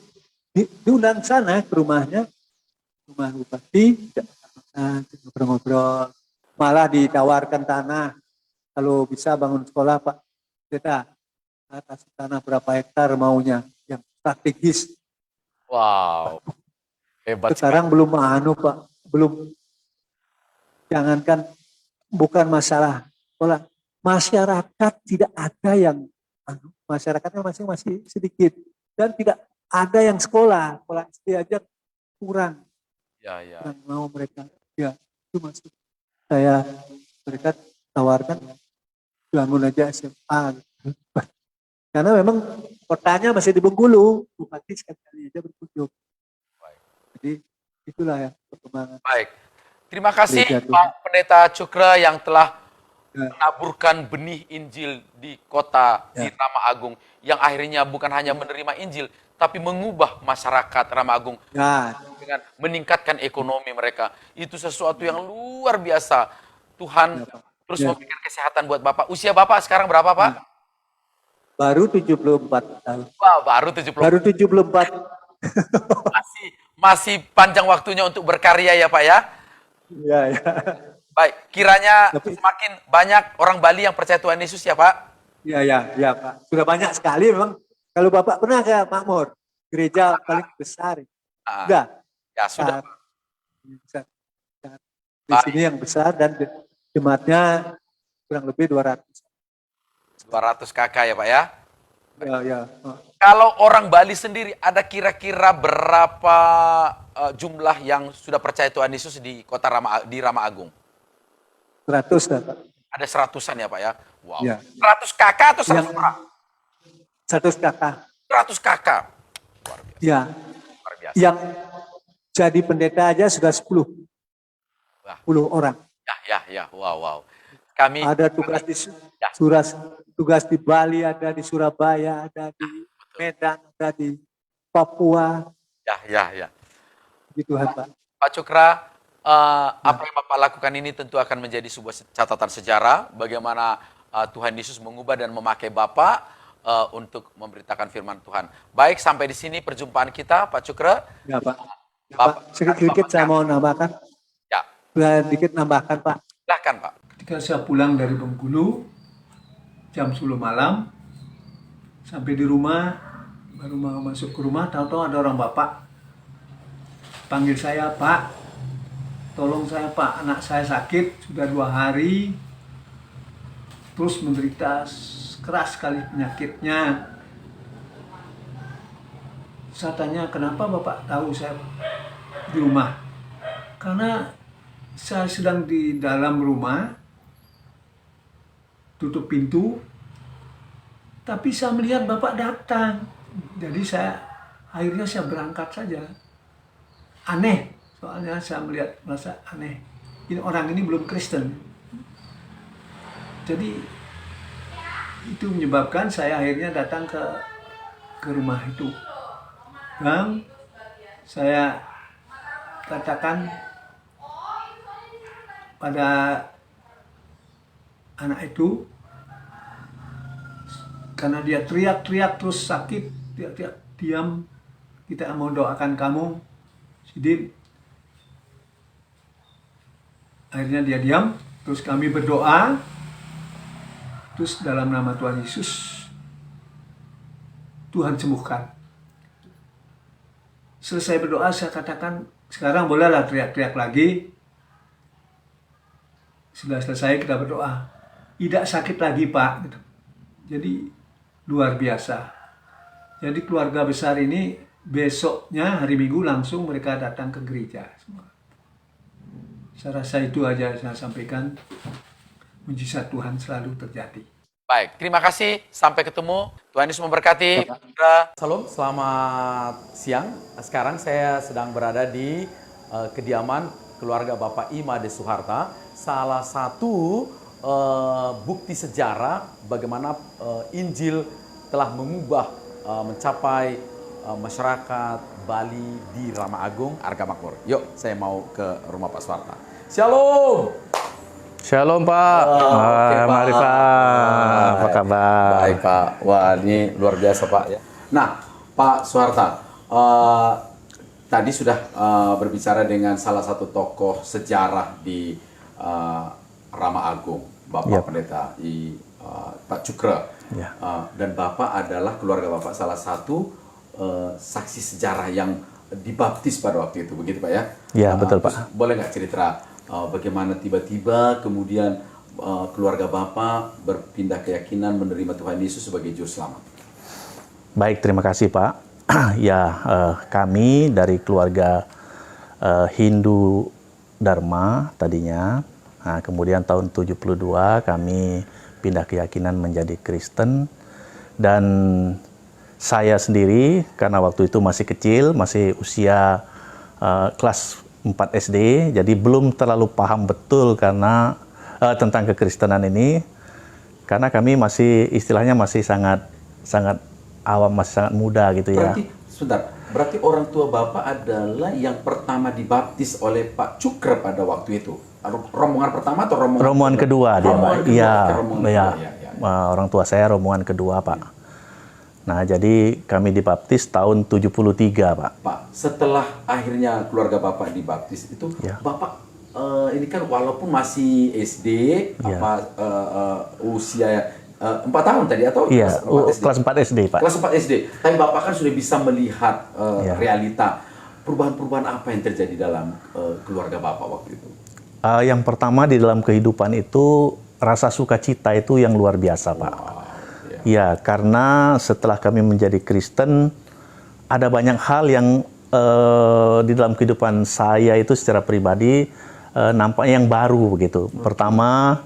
diundang sana ke rumahnya, rumah bupati, ngobrol-ngobrol, malah ditawarkan tanah, kalau bisa bangun sekolah Pak, kita atas tanah berapa hektar maunya, yang strategis. Wow, hebat sekarang sekali. belum Pak, belum, jangankan bukan masalah sekolah, masyarakat tidak ada yang, masyarakatnya masih sedikit dan tidak ada yang sekolah SD aja kurang mau mereka. Ya itu maksud saya, mereka tawarkan bangun aja SMA karena memang kotanya masih di Bengkulu, bupati sekali aja berkunjung. Jadi itulah ya perkembangan. Baik, terima kasih Gereja Pak Pendeta Cukra yang telah Ya. menaburkan benih Injil di kota di Ya. Rama Agung, yang akhirnya bukan hanya menerima Injil, tapi mengubah masyarakat Rama Agung Ya. dengan meningkatkan ekonomi mereka. Itu sesuatu yang luar biasa. Tuhan Ya, Pak. terus Ya. memberikan kesehatan buat Bapak. Usia Bapak sekarang berapa, Pak? Ya. Baru 74 tahun. Wah, baru 70. Baru 74. Masih panjang waktunya untuk berkarya ya, Pak ya. Iya, ya. Baik, kiranya Tapi semakin banyak orang Bali yang percaya Tuhan Yesus ya, Pak. ya, Pak. Sudah banyak sekali memang. Kalau Bapak pernah ke Makmur, gereja paling besar. Ah, Enggak. ya sudah. Besar. Di Baik, sini yang besar dan jemaatnya kurang lebih 200. 200 kakak ya, Pak ya. Ya. Kalau orang Bali sendiri ada kira-kira berapa jumlah yang sudah percaya Tuhan Yesus di kota Rama Agung? 100 lah, Pak. Ada seratusan ya, Pak ya. Wow. Ya. 100 kakak atau 100 Yang orang? 100 kakak. 100 kakak. Luar biasa. Ya. Luar biasa. Yang jadi pendeta aja sudah 10. Wah. 10 orang. Ya. Wow. Kami ada tugas di tugas di Bali, ada di Surabaya, ada di Medan, ada di Papua. Ya. Gitu Pak. Pak Cukra, apa yang Bapak lakukan ini tentu akan menjadi sebuah catatan sejarah bagaimana Tuhan Yesus mengubah dan memakai Bapak untuk memberitakan firman Tuhan. Baik, sampai di sini perjumpaan kita, Pak Cukra. Ya, Pak. Ya, Pak. Sedikit saya mau nambahkan. Ya. Sedikit nambahkan, Pak. Silahkan, Pak. Ketika saya pulang dari Bengkulu, jam 10 malam, sampai di rumah, baru mau masuk ke rumah, tahu-tahu ada orang Bapak panggil saya, Pak, tolong saya Pak, anak saya sakit sudah 2 hari, terus menderita keras sekali penyakitnya. Saya tanya, kenapa Bapak tahu saya di rumah? Karena saya sedang di dalam rumah, tutup pintu, tapi saya melihat Bapak datang. Jadi akhirnya saya berangkat saja. Aneh, soalnya saya merasa aneh. Ini orang ini belum Kristen. Jadi itu menyebabkan saya akhirnya datang ke rumah itu. Dan saya katakan pada anak itu, karena dia teriak-teriak terus sakit, teriak-teriak, diam, kita mau doakan kamu, Sidin. Akhirnya dia diam, terus kami berdoa, terus dalam nama Tuhan Yesus, Tuhan sembuhkan. Selesai berdoa, saya katakan, sekarang bolehlah teriak-teriak lagi. Sudah selesai kita berdoa. Tidak sakit lagi Pak. Gitu. Jadi luar biasa. Jadi keluarga besar ini besoknya hari Minggu langsung mereka datang ke gereja. Saya rasa itu aja saya sampaikan. Mujizat Tuhan selalu terjadi. Baik, terima kasih. Sampai ketemu. Tuhan Yesus memberkati. Salam, selamat siang. Sekarang saya sedang berada di kediaman keluarga Bapak Imade Suharta. Salah satu bukti sejarah bagaimana Injil telah mengubah mencapai masyarakat Bali di Rama Agung, Arga Makmur. Yuk, saya mau ke rumah Pak Suharta. Shalom. Shalom Pak. Oke, Pak. Mari Pak. Apa kabar? Baik Pak. Wah ini luar biasa Pak ya. Nah Pak Suharta, tadi sudah berbicara dengan salah satu tokoh sejarah di Rama Agung, Bapak Pendeta Pak Cukre. Ya. Dan Bapak adalah keluarga Bapak salah satu saksi sejarah yang dibaptis pada waktu itu, begitu Pak ya? Ya betul Pak. Boleh nggak cerita bagaimana tiba-tiba kemudian keluarga Bapak berpindah keyakinan menerima Tuhan Yesus sebagai Juru Selamat? Baik, terima kasih Pak. Ya, kami dari keluarga Hindu Dharma tadinya, nah, kemudian tahun 72 kami pindah keyakinan menjadi Kristen, dan saya sendiri karena waktu itu masih kecil, masih usia kelas 4 SD, jadi belum terlalu paham betul karena tentang kekristenan ini, karena kami masih istilahnya masih sangat awam, masih sangat muda gitu ya. Berarti orang tua Bapak adalah yang pertama dibaptis oleh Pak Cukre pada waktu itu. Rombongan pertama atau rombongan kedua dia, Pak. Iya, ya. Orang tua saya rombongan kedua, Pak. Nah, jadi kami dibaptis tahun 73, Pak. Pak, setelah akhirnya keluarga Bapak dibaptis itu, Bapak ini kan walaupun masih SD, usia 4 tahun tadi atau kelas 4 SD, Pak. Kelas 4 SD. Tapi Bapak kan sudah bisa melihat realita. Perubahan-perubahan apa yang terjadi dalam keluarga Bapak waktu itu? Yang pertama di dalam kehidupan itu rasa sukacita itu yang luar biasa, Pak. Ya, karena setelah kami menjadi Kristen, ada banyak hal yang di dalam kehidupan saya itu secara pribadi nampaknya yang baru begitu. Pertama,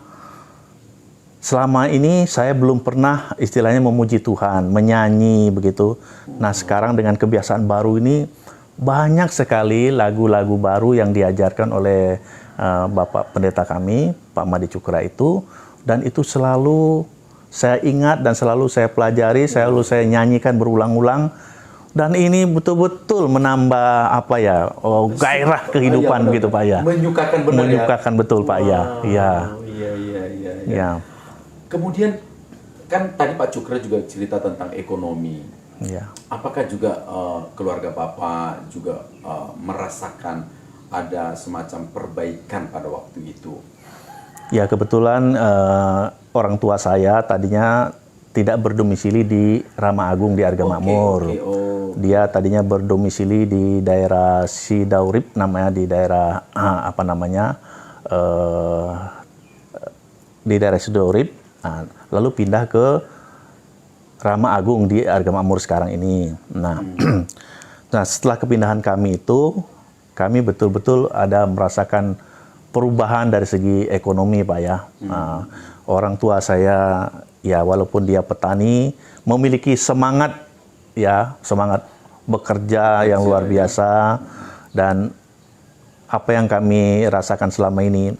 selama ini saya belum pernah istilahnya memuji Tuhan, menyanyi begitu. Nah, sekarang dengan kebiasaan baru ini banyak sekali lagu-lagu baru yang diajarkan oleh Bapak Pendeta kami, Pak Made Cukre itu, dan itu selalu saya ingat dan selalu saya pelajari, selalu saya nyanyikan berulang-ulang, dan ini betul-betul menambah apa ya, gairah kehidupan gitu Pak ya. Menyukakan benar. Menyukakan betul Pak ya. Iya. Iya. Kemudian kan tadi Pak Cukre juga cerita tentang ekonomi. Iya. Apakah juga keluarga Bapak juga merasakan ada semacam perbaikan pada waktu itu? Ya, kebetulan orang tua saya tadinya tidak berdomisili di Rama Agung di Arga Makmur. Dia tadinya berdomisili di daerah Sidaurip, namanya di daerah di daerah Sidaurip. Nah, lalu pindah ke Rama Agung di Arga Makmur sekarang ini. Nah, nah setelah kepindahan kami itu, kami betul-betul ada merasakan perubahan dari segi ekonomi, Pak ya. Orang tua saya, ya walaupun dia petani, memiliki semangat bekerja yang luar biasa, dan apa yang kami rasakan selama ini,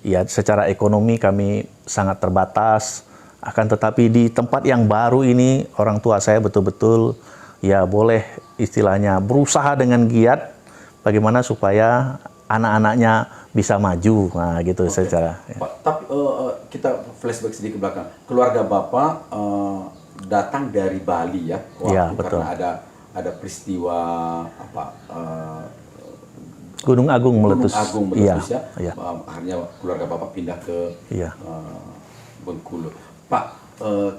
ya secara ekonomi kami sangat terbatas. Akan tetapi di tempat yang baru ini, orang tua saya betul-betul ya boleh istilahnya berusaha dengan giat bagaimana supaya anak-anaknya bisa maju, nah gitu secara. Pak, tapi kita flashback sedikit ke belakang. Keluarga Bapak datang dari Bali ya, betul. Karena ada peristiwa Gunung Agung meletus. Gunung Agung meletus ya. Akhirnya keluarga Bapak pindah ke Bengkulu. Pak,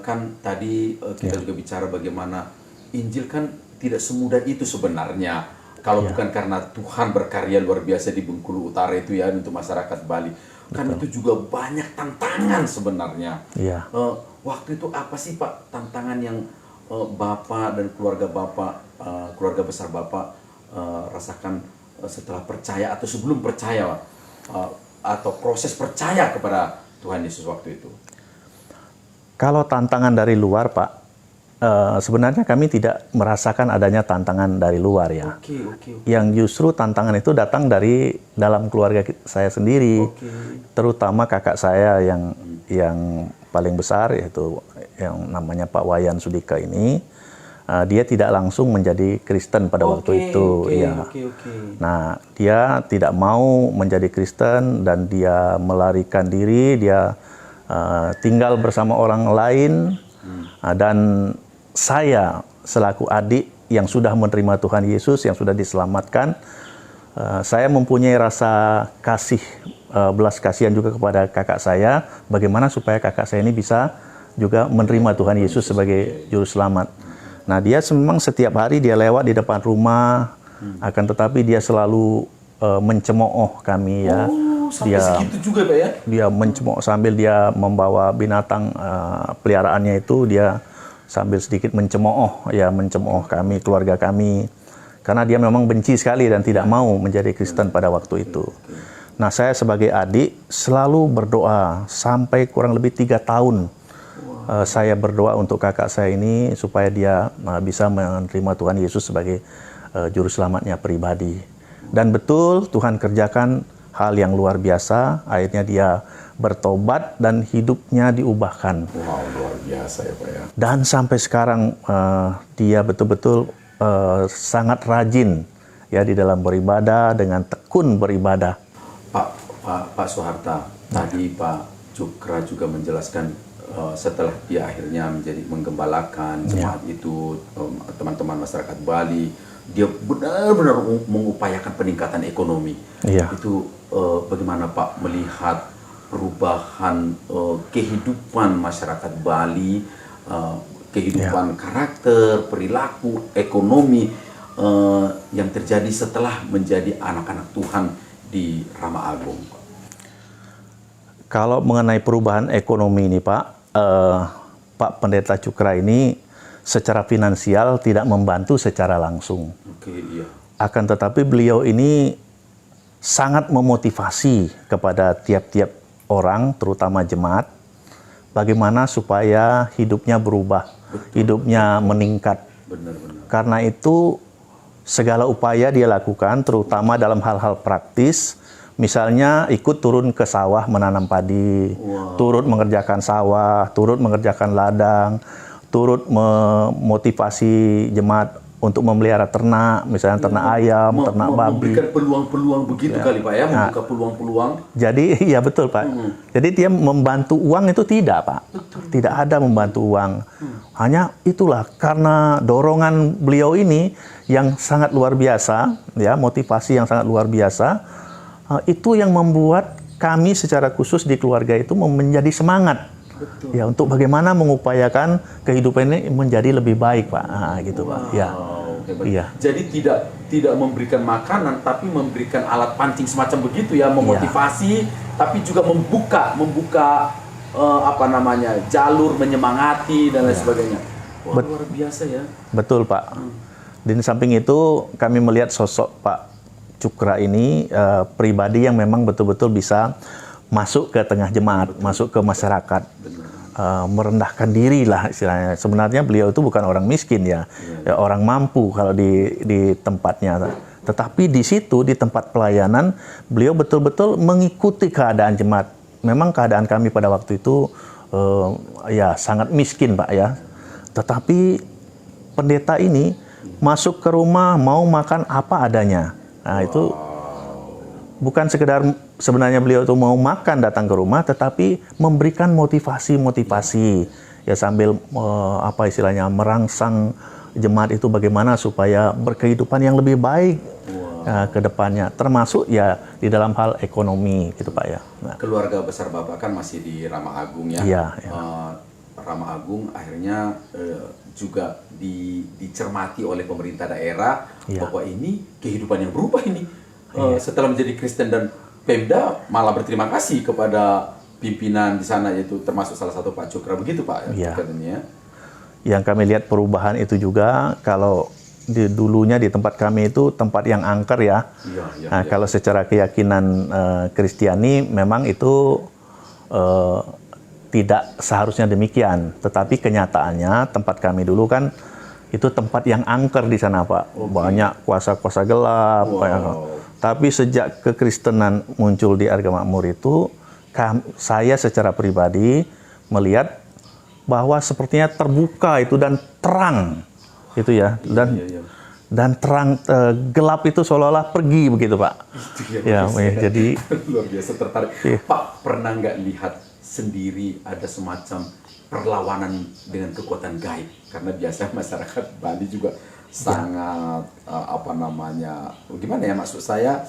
kan tadi kita juga bicara bagaimana Injil kan tidak semudah itu sebenarnya. Kalau bukan karena Tuhan berkarya luar biasa di Bengkulu Utara itu ya untuk masyarakat Bali. Kan itu juga banyak tantangan sebenarnya. Iya. Waktu itu apa sih Pak tantangan yang Bapak dan keluarga Bapak, keluarga besar Bapak rasakan setelah percaya atau sebelum percaya, atau proses percaya kepada Tuhan Yesus waktu itu? Kalau tantangan dari luar, Pak, sebenarnya kami tidak merasakan adanya tantangan dari luar ya. Oke. Yang justru tantangan itu datang dari dalam keluarga saya sendiri, terutama kakak saya yang paling besar, yaitu yang namanya Pak Wayan Sudika ini. Dia tidak langsung menjadi Kristen pada waktu itu. Nah, dia tidak mau menjadi Kristen dan dia melarikan diri, dia tinggal bersama orang lain, dan saya selaku adik yang sudah menerima Tuhan Yesus, yang sudah diselamatkan, saya mempunyai rasa kasih, belas kasihan juga kepada kakak saya, bagaimana supaya kakak saya ini bisa juga menerima Tuhan Yesus sebagai juru selamat. Nah, dia memang setiap hari dia lewat di depan rumah, akan tetapi dia selalu mencemooh kami ya. Sampai segitu juga Pak ya? Dia mencemooh sambil dia membawa binatang peliharaannya itu, dia sambil sedikit mencemooh kami, keluarga kami. Karena dia memang benci sekali dan tidak mau menjadi Kristen pada waktu itu. Nah, saya sebagai adik selalu berdoa sampai kurang lebih 3 tahun. Saya berdoa untuk kakak saya ini supaya dia bisa menerima Tuhan Yesus sebagai juru selamatnya pribadi. Dan betul Tuhan kerjakan hal yang luar biasa, akhirnya dia bertobat dan hidupnya diubahkan. Wow, luar biasa ya Pak ya. Dan sampai sekarang dia betul-betul sangat rajin ya di dalam beribadah, dengan tekun beribadah. Pak Soeharta, tadi Pak Cukra juga menjelaskan setelah dia akhirnya menjadi menggembalakan jemaat itu, teman-teman masyarakat Bali, dia benar-benar mengupayakan peningkatan ekonomi. Itu bagaimana Pak melihat perubahan kehidupan masyarakat Bali, kehidupan karakter, perilaku, ekonomi yang terjadi setelah menjadi anak-anak Tuhan di Rama Agung? Kalau mengenai perubahan ekonomi ini Pak Pendeta Cukra ini secara finansial tidak membantu secara langsung. Akan tetapi beliau ini sangat memotivasi kepada tiap-tiap orang, terutama jemaat, bagaimana supaya hidupnya berubah, hidupnya meningkat. Karena itu segala upaya dia lakukan, terutama dalam hal-hal praktis. Misalnya ikut turun ke sawah menanam padi, turut mengerjakan sawah, turut mengerjakan ladang, turut memotivasi jemaat untuk memelihara ternak, misalnya ternak ayam, ternak babi. Memberikan peluang-peluang begitu kali Pak ya, membuka peluang-peluang. Jadi ya betul Pak. Jadi dia membantu uang itu tidak Pak. Tidak ada membantu uang. Hanya itulah karena dorongan beliau ini yang sangat luar biasa, ya motivasi yang sangat luar biasa. Itu yang membuat kami secara khusus di keluarga itu menjadi semangat. Ya untuk bagaimana mengupayakan kehidupan ini menjadi lebih baik Pak. Gitu Pak. Ya. Iya. Jadi tidak memberikan makanan tapi memberikan alat pancing semacam begitu ya, memotivasi tapi juga membuka jalur menyemangati dan lain sebagainya. Wah, luar biasa ya. Betul Pak. Di samping itu kami melihat sosok Pak Cukra ini pribadi yang memang betul-betul bisa masuk ke tengah jemaat, masuk ke masyarakat, merendahkan diri lah istilahnya. Sebenarnya beliau itu bukan orang miskin ya, orang mampu kalau di tempatnya. Tetapi di situ, di tempat pelayanan, beliau betul-betul mengikuti keadaan jemaat. Memang keadaan kami pada waktu itu ya sangat miskin Pak ya. Tetapi pendeta ini masuk ke rumah mau makan apa adanya. Nah itu bukan sekedar sebenarnya beliau itu mau makan datang ke rumah, tetapi memberikan motivasi ya sambil merangsang jemaat itu bagaimana supaya berkehidupan yang lebih baik ke depannya, termasuk ya di dalam hal ekonomi gitu Pak ya. Keluarga besar Bapak kan masih di Rama Agung ya. Rama Agung akhirnya juga dicermati oleh pemerintah daerah bahwa ini kehidupan yang berubah ini. Setelah menjadi Kristen dan Pemda malah berterima kasih kepada pimpinan di sana, yaitu termasuk salah satu Pak Cokra, begitu Pak katanya. Yang kami lihat perubahan itu juga, kalau dulunya di tempat kami itu tempat yang angker ya. Kalau secara keyakinan Kristiani memang itu tidak seharusnya demikian, tetapi kenyataannya tempat kami dulu kan itu tempat yang angker di sana Pak, banyak kuasa-kuasa gelap. Tapi sejak kekristenan muncul di Arga Makmur itu, saya secara pribadi melihat bahwa sepertinya terbuka itu dan terang itu ya, dan terang, gelap itu seolah-olah pergi begitu Pak. Jadi luar biasa tertarik. Pak pernah nggak lihat sendiri ada semacam perlawanan dengan kekuatan gaib? Karena biasa masyarakat Bali juga sangat gimana ya, maksud saya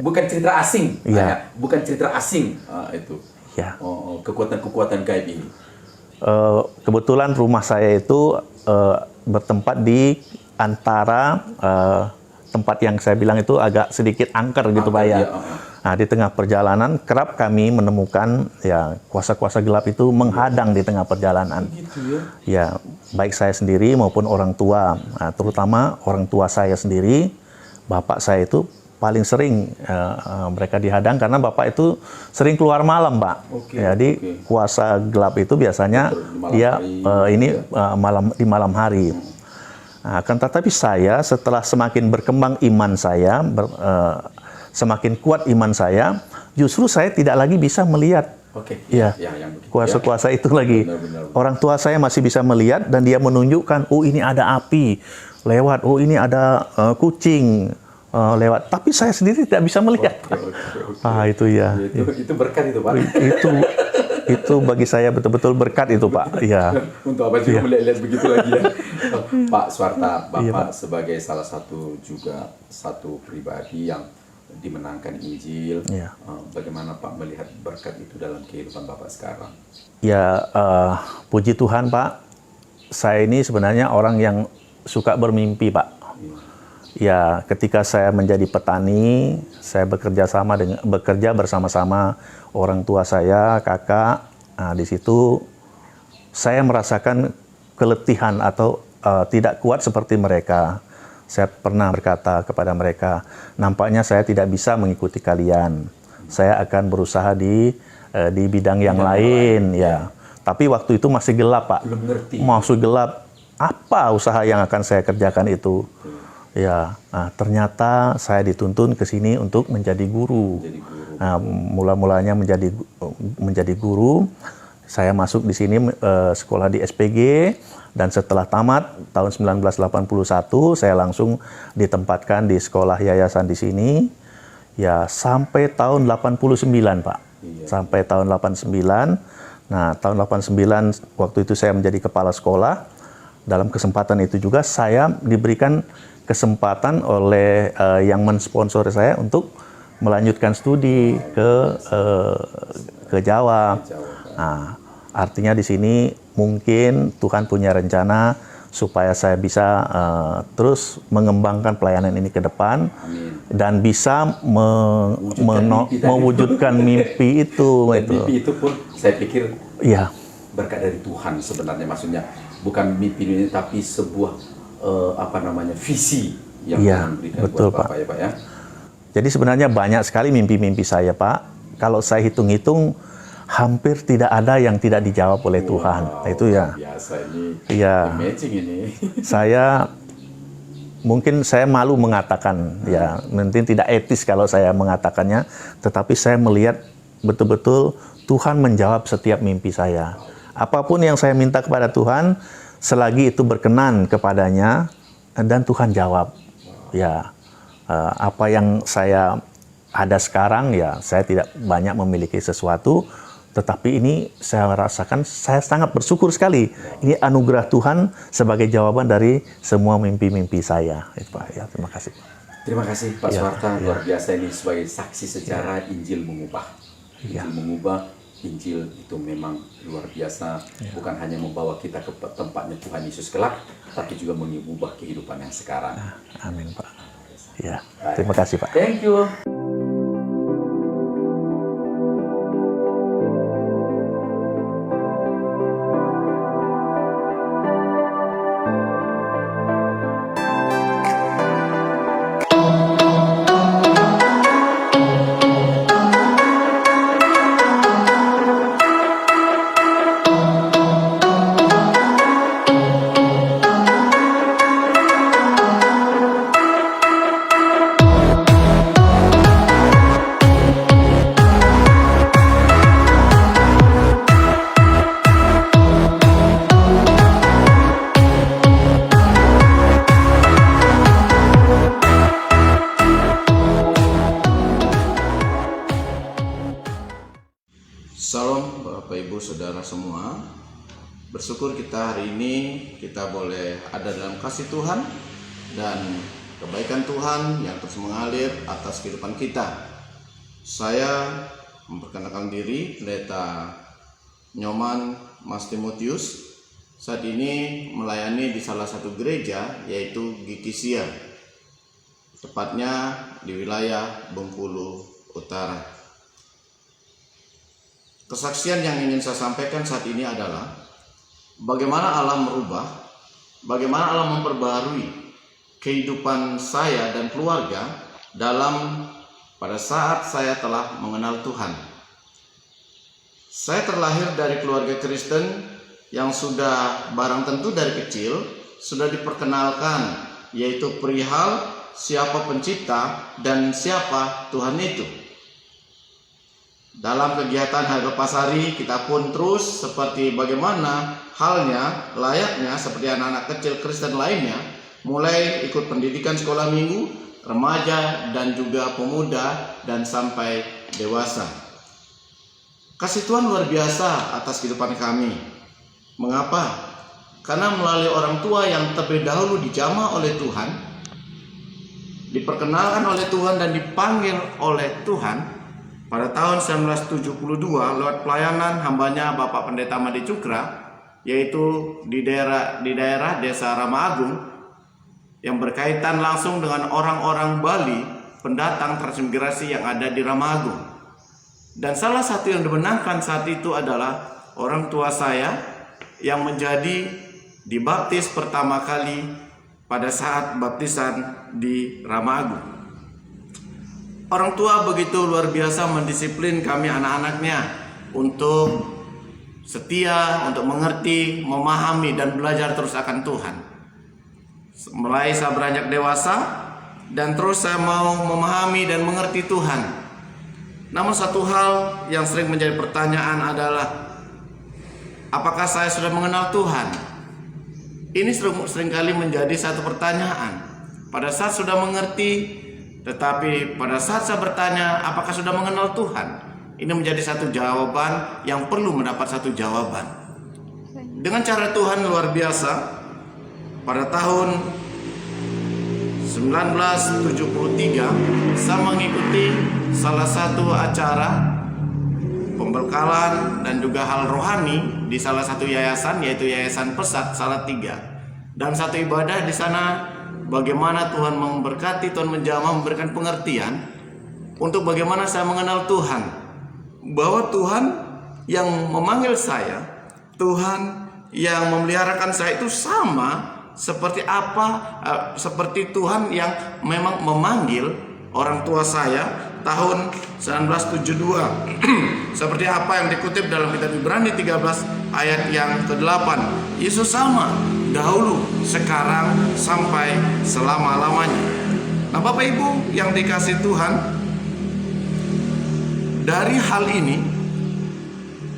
bukan cerita asing, bukan cerita asing itu kekuatan-kekuatan gaib ini. Kebetulan rumah saya itu bertempat di antara tempat yang saya bilang itu agak sedikit angker gitu Pak ya. Nah, di tengah perjalanan kerap kami menemukan ya kuasa-kuasa gelap itu menghadang di tengah perjalanan. Ya, baik saya sendiri maupun orang tua. Nah, terutama orang tua saya sendiri, bapak saya itu paling sering mereka dihadang karena bapak itu sering keluar malam, Pak. Jadi kuasa gelap itu biasanya di malam hari. Nah, kan tetapi saya setelah semakin berkembang iman saya, semakin kuat iman saya, justru saya tidak lagi bisa melihat kuasa-kuasa itu lagi. Orang tua saya masih bisa melihat dan dia menunjukkan, oh ini ada api lewat, oh ini ada kucing lewat. Tapi saya sendiri tidak bisa melihat. Itu ya. Itu berkat itu Pak. Itu bagi saya betul-betul berkat itu Pak. Untuk apa juga melihat begitu lagi ya. Pak Suwarta, Bapak sebagai salah satu pribadi yang dimenangkan Injil, bagaimana Pak melihat berkat itu dalam kehidupan Bapak sekarang? Ya, puji Tuhan Pak, saya ini sebenarnya orang yang suka bermimpi Pak. Ya, ketika saya menjadi petani, saya bekerja bersama-sama orang tua saya, kakak. Nah, di situ saya merasakan keletihan atau tidak kuat seperti mereka. Saya pernah berkata kepada mereka, nampaknya saya tidak bisa mengikuti kalian. Saya akan berusaha di bidang yang lain, ya. Tapi waktu itu masih gelap, Pak. Belum ngerti. Masih gelap. Apa usaha yang akan saya kerjakan itu? Ya, ternyata saya dituntun ke sini untuk menjadi guru. Nah, mula-mulanya menjadi guru. Saya masuk di sini sekolah di SPG. Dan setelah tamat tahun 1981, saya langsung ditempatkan di sekolah yayasan di sini. Ya, sampai tahun 89, Pak. Sampai tahun 89. Nah, tahun 89 waktu itu saya menjadi kepala sekolah. Dalam kesempatan itu juga saya diberikan kesempatan oleh yang mensponsori saya untuk melanjutkan studi ke Jawa. Nah, artinya di sini mungkin Tuhan punya rencana supaya saya bisa terus mengembangkan pelayanan ini ke depan. Amin. Dan bisa mewujudkan mimpi itu. Mimpi itu pun saya pikir berkat dari Tuhan sebenarnya, maksudnya bukan mimpi ini tapi sebuah visi yang Tuhan berikan betul, buat Bapak ya Pak ya. Jadi sebenarnya banyak sekali mimpi-mimpi saya Pak. Kalau saya hitung-hitung hampir tidak ada yang tidak dijawab oleh Tuhan. Itu ya. Biasa ini. Amazing ini. Mungkin saya malu mengatakan, ya, mungkin tidak etis kalau saya mengatakannya, tetapi saya melihat betul-betul Tuhan menjawab setiap mimpi saya. Apapun yang saya minta kepada Tuhan, selagi itu berkenan kepadanya, dan Tuhan jawab. Ya, apa yang saya ada sekarang, ya, saya tidak banyak memiliki sesuatu, tetapi ini saya rasakan, saya sangat bersyukur sekali. Ini anugerah Tuhan sebagai jawaban dari semua mimpi-mimpi saya. Ya, terima kasih. Terima kasih Pak Suwarta, luar biasa ini sebagai saksi sejarah Injil mengubah. Injil mengubah Injil itu memang luar biasa, bukan hanya membawa kita ke tempatnya Tuhan Yesus kelak, tapi juga mengubah kehidupan yang sekarang. Amin, Pak. Ya, terima kasih, Pak. Thank you. Salam Bapak Ibu Saudara semua. Bersyukur kita hari ini kita boleh ada dalam kasih Tuhan dan kebaikan Tuhan yang terus mengalir atas kehidupan kita. Saya memperkenalkan diri, Pendeta Nyoman Mas Timotius. Saat ini melayani di salah satu gereja yaitu GKSIA, tepatnya di wilayah Bengkulu Utara. Kesaksian yang ingin saya sampaikan saat ini adalah bagaimana Allah merubah, bagaimana Allah memperbaharui kehidupan saya dan keluarga pada saat saya telah mengenal Tuhan. Saya terlahir dari keluarga Kristen yang sudah barang tentu dari kecil sudah diperkenalkan, yaitu perihal siapa pencipta dan siapa Tuhan itu. Dalam kegiatan Hari Pasari kita pun terus seperti bagaimana halnya, layaknya seperti anak-anak kecil Kristen lainnya, mulai ikut pendidikan sekolah minggu, remaja dan juga pemuda dan sampai dewasa. Kasih Tuhan luar biasa atas kehidupan kami. Mengapa? Karena melalui orang tua yang terlebih dahulu dijamah oleh Tuhan, diperkenalkan oleh Tuhan dan dipanggil oleh Tuhan. Pada tahun 1972 lewat pelayanan hambanya Bapak Pendeta Made Cukra, yaitu di daerah Desa Rama Agung, yang berkaitan langsung dengan orang-orang Bali pendatang transmigrasi yang ada di Rama Agung. Dan salah satu yang dimenangkan saat itu adalah orang tua saya yang menjadi dibaptis pertama kali pada saat baptisan di Rama Agung. Orang tua begitu luar biasa mendisiplin kami anak-anaknya untuk setia, untuk mengerti, memahami dan belajar terus akan Tuhan. Mulai saya beranjak dewasa dan terus saya mau memahami dan mengerti Tuhan. Namun satu hal yang sering menjadi pertanyaan adalah, apakah saya sudah mengenal Tuhan? Ini seringkali menjadi satu pertanyaan. Pada saat sudah mengerti, tetapi pada saat saya bertanya apakah sudah mengenal Tuhan, ini menjadi satu jawaban yang perlu mendapat satu jawaban. Dengan cara Tuhan luar biasa, pada tahun 1973 saya mengikuti salah satu acara pembekalan dan juga hal rohani di salah satu yayasan, yaitu Yayasan Pesat Salatiga. Dan satu ibadah di sana, bagaimana Tuhan memberkati, Tuhan menjamah, memberikan pengertian untuk bagaimana saya mengenal Tuhan. Bahwa Tuhan yang memanggil saya, Tuhan yang memeliharakan saya itu sama seperti seperti Tuhan yang memang memanggil orang tua saya tahun 1972. Seperti apa yang dikutip dalam kitab Ibrani 13 ayat yang ke-8. Yesus sama dahulu, sekarang, sampai selama-lamanya. Nah, Bapak Ibu yang dikasih Tuhan, dari hal ini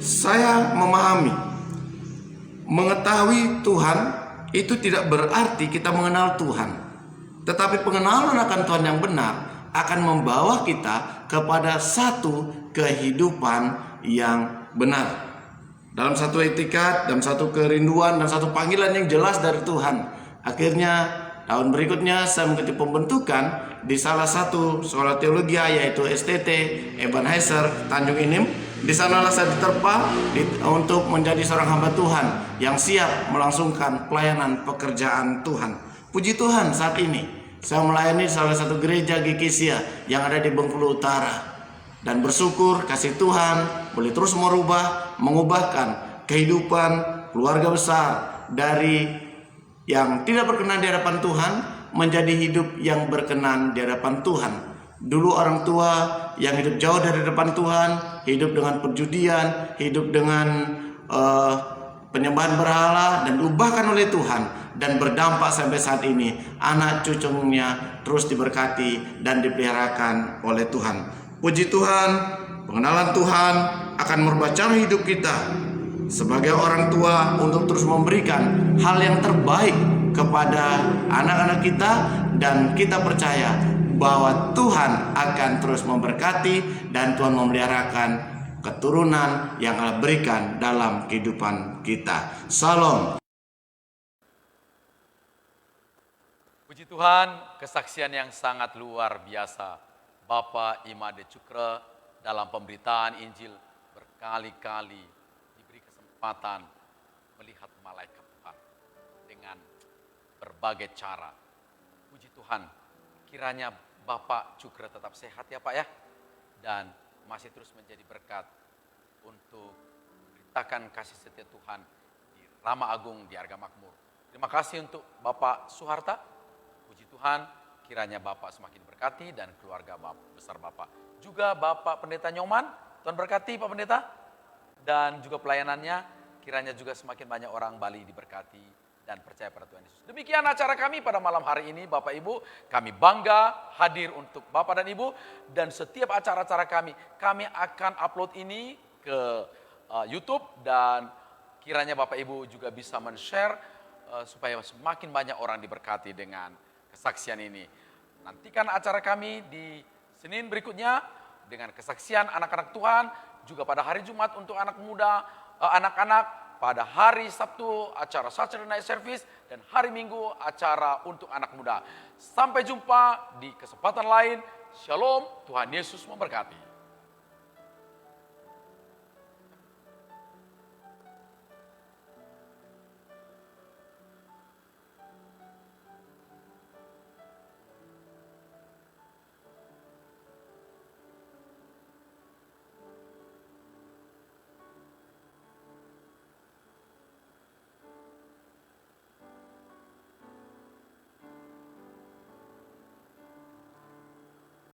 saya memahami, mengetahui Tuhan itu tidak berarti kita mengenal Tuhan, tetapi pengenalan akan Tuhan yang benar akan membawa kita kepada satu kehidupan yang benar, dalam satu etikat, dalam satu kerinduan, dan satu panggilan yang jelas dari Tuhan. Akhirnya tahun berikutnya saya mengikuti pembentukan di salah satu sekolah teologi, yaitu STT Ebenezer Tanjung Inim, Di sanalah saya diterpa untuk menjadi seorang hamba Tuhan yang siap melangsungkan pelayanan pekerjaan Tuhan. Puji Tuhan, saat ini saya melayani salah satu gereja GKSIA yang ada di Bengkulu Utara. Dan bersyukur kasih Tuhan boleh terus mengubahkan kehidupan keluarga besar dari yang tidak berkenan di hadapan Tuhan menjadi hidup yang berkenan di hadapan Tuhan. Dulu orang tua yang hidup jauh dari hadapan Tuhan, hidup dengan perjudian, hidup dengan penyembahan berhala, dan diubahkan oleh Tuhan dan berdampak sampai saat ini. Anak cucunya terus diberkati dan dipeliharakan oleh Tuhan. Puji Tuhan, pengenalan Tuhan akan merubah cara hidup kita sebagai orang tua untuk terus memberikan hal yang terbaik kepada anak-anak kita, dan kita percaya bahwa Tuhan akan terus memberkati dan Tuhan memeliharakan keturunan yang Allah berikan dalam kehidupan kita. Salam. Puji Tuhan, kesaksian yang sangat luar biasa. Bapak Imade Cukre dalam pemberitaan Injil berkali-kali diberi kesempatan melihat malaikat Tuhan dengan berbagai cara. Puji Tuhan, kiranya Bapak Cukre tetap sehat ya Pak ya, dan masih terus menjadi berkat untuk memberitakan kasih setia Tuhan di Rama Agung di Arga Makmur. Terima kasih untuk Bapak Suharta. Puji Tuhan, kiranya Bapak semakin berkati dan keluarga besar Bapak. Juga Bapak Pendeta Nyoman, Tuhan berkati Pak Pendeta. Dan juga pelayanannya, kiranya juga semakin banyak orang Bali diberkati dan percaya pada Tuhan Yesus. Demikian acara kami pada malam hari ini Bapak Ibu. Kami bangga hadir untuk Bapak dan Ibu. Dan setiap acara-acara kami akan upload ini ke YouTube. Dan kiranya Bapak Ibu juga bisa men-share supaya semakin banyak orang diberkati dengan kesaksian ini. Nantikan acara kami di Senin berikutnya dengan kesaksian anak-anak Tuhan, juga pada hari Jumat untuk anak muda, anak-anak, pada hari Sabtu acara Saturday Night Service, dan hari Minggu acara untuk anak muda. Sampai jumpa di kesempatan lain. Shalom, Tuhan Yesus memberkati.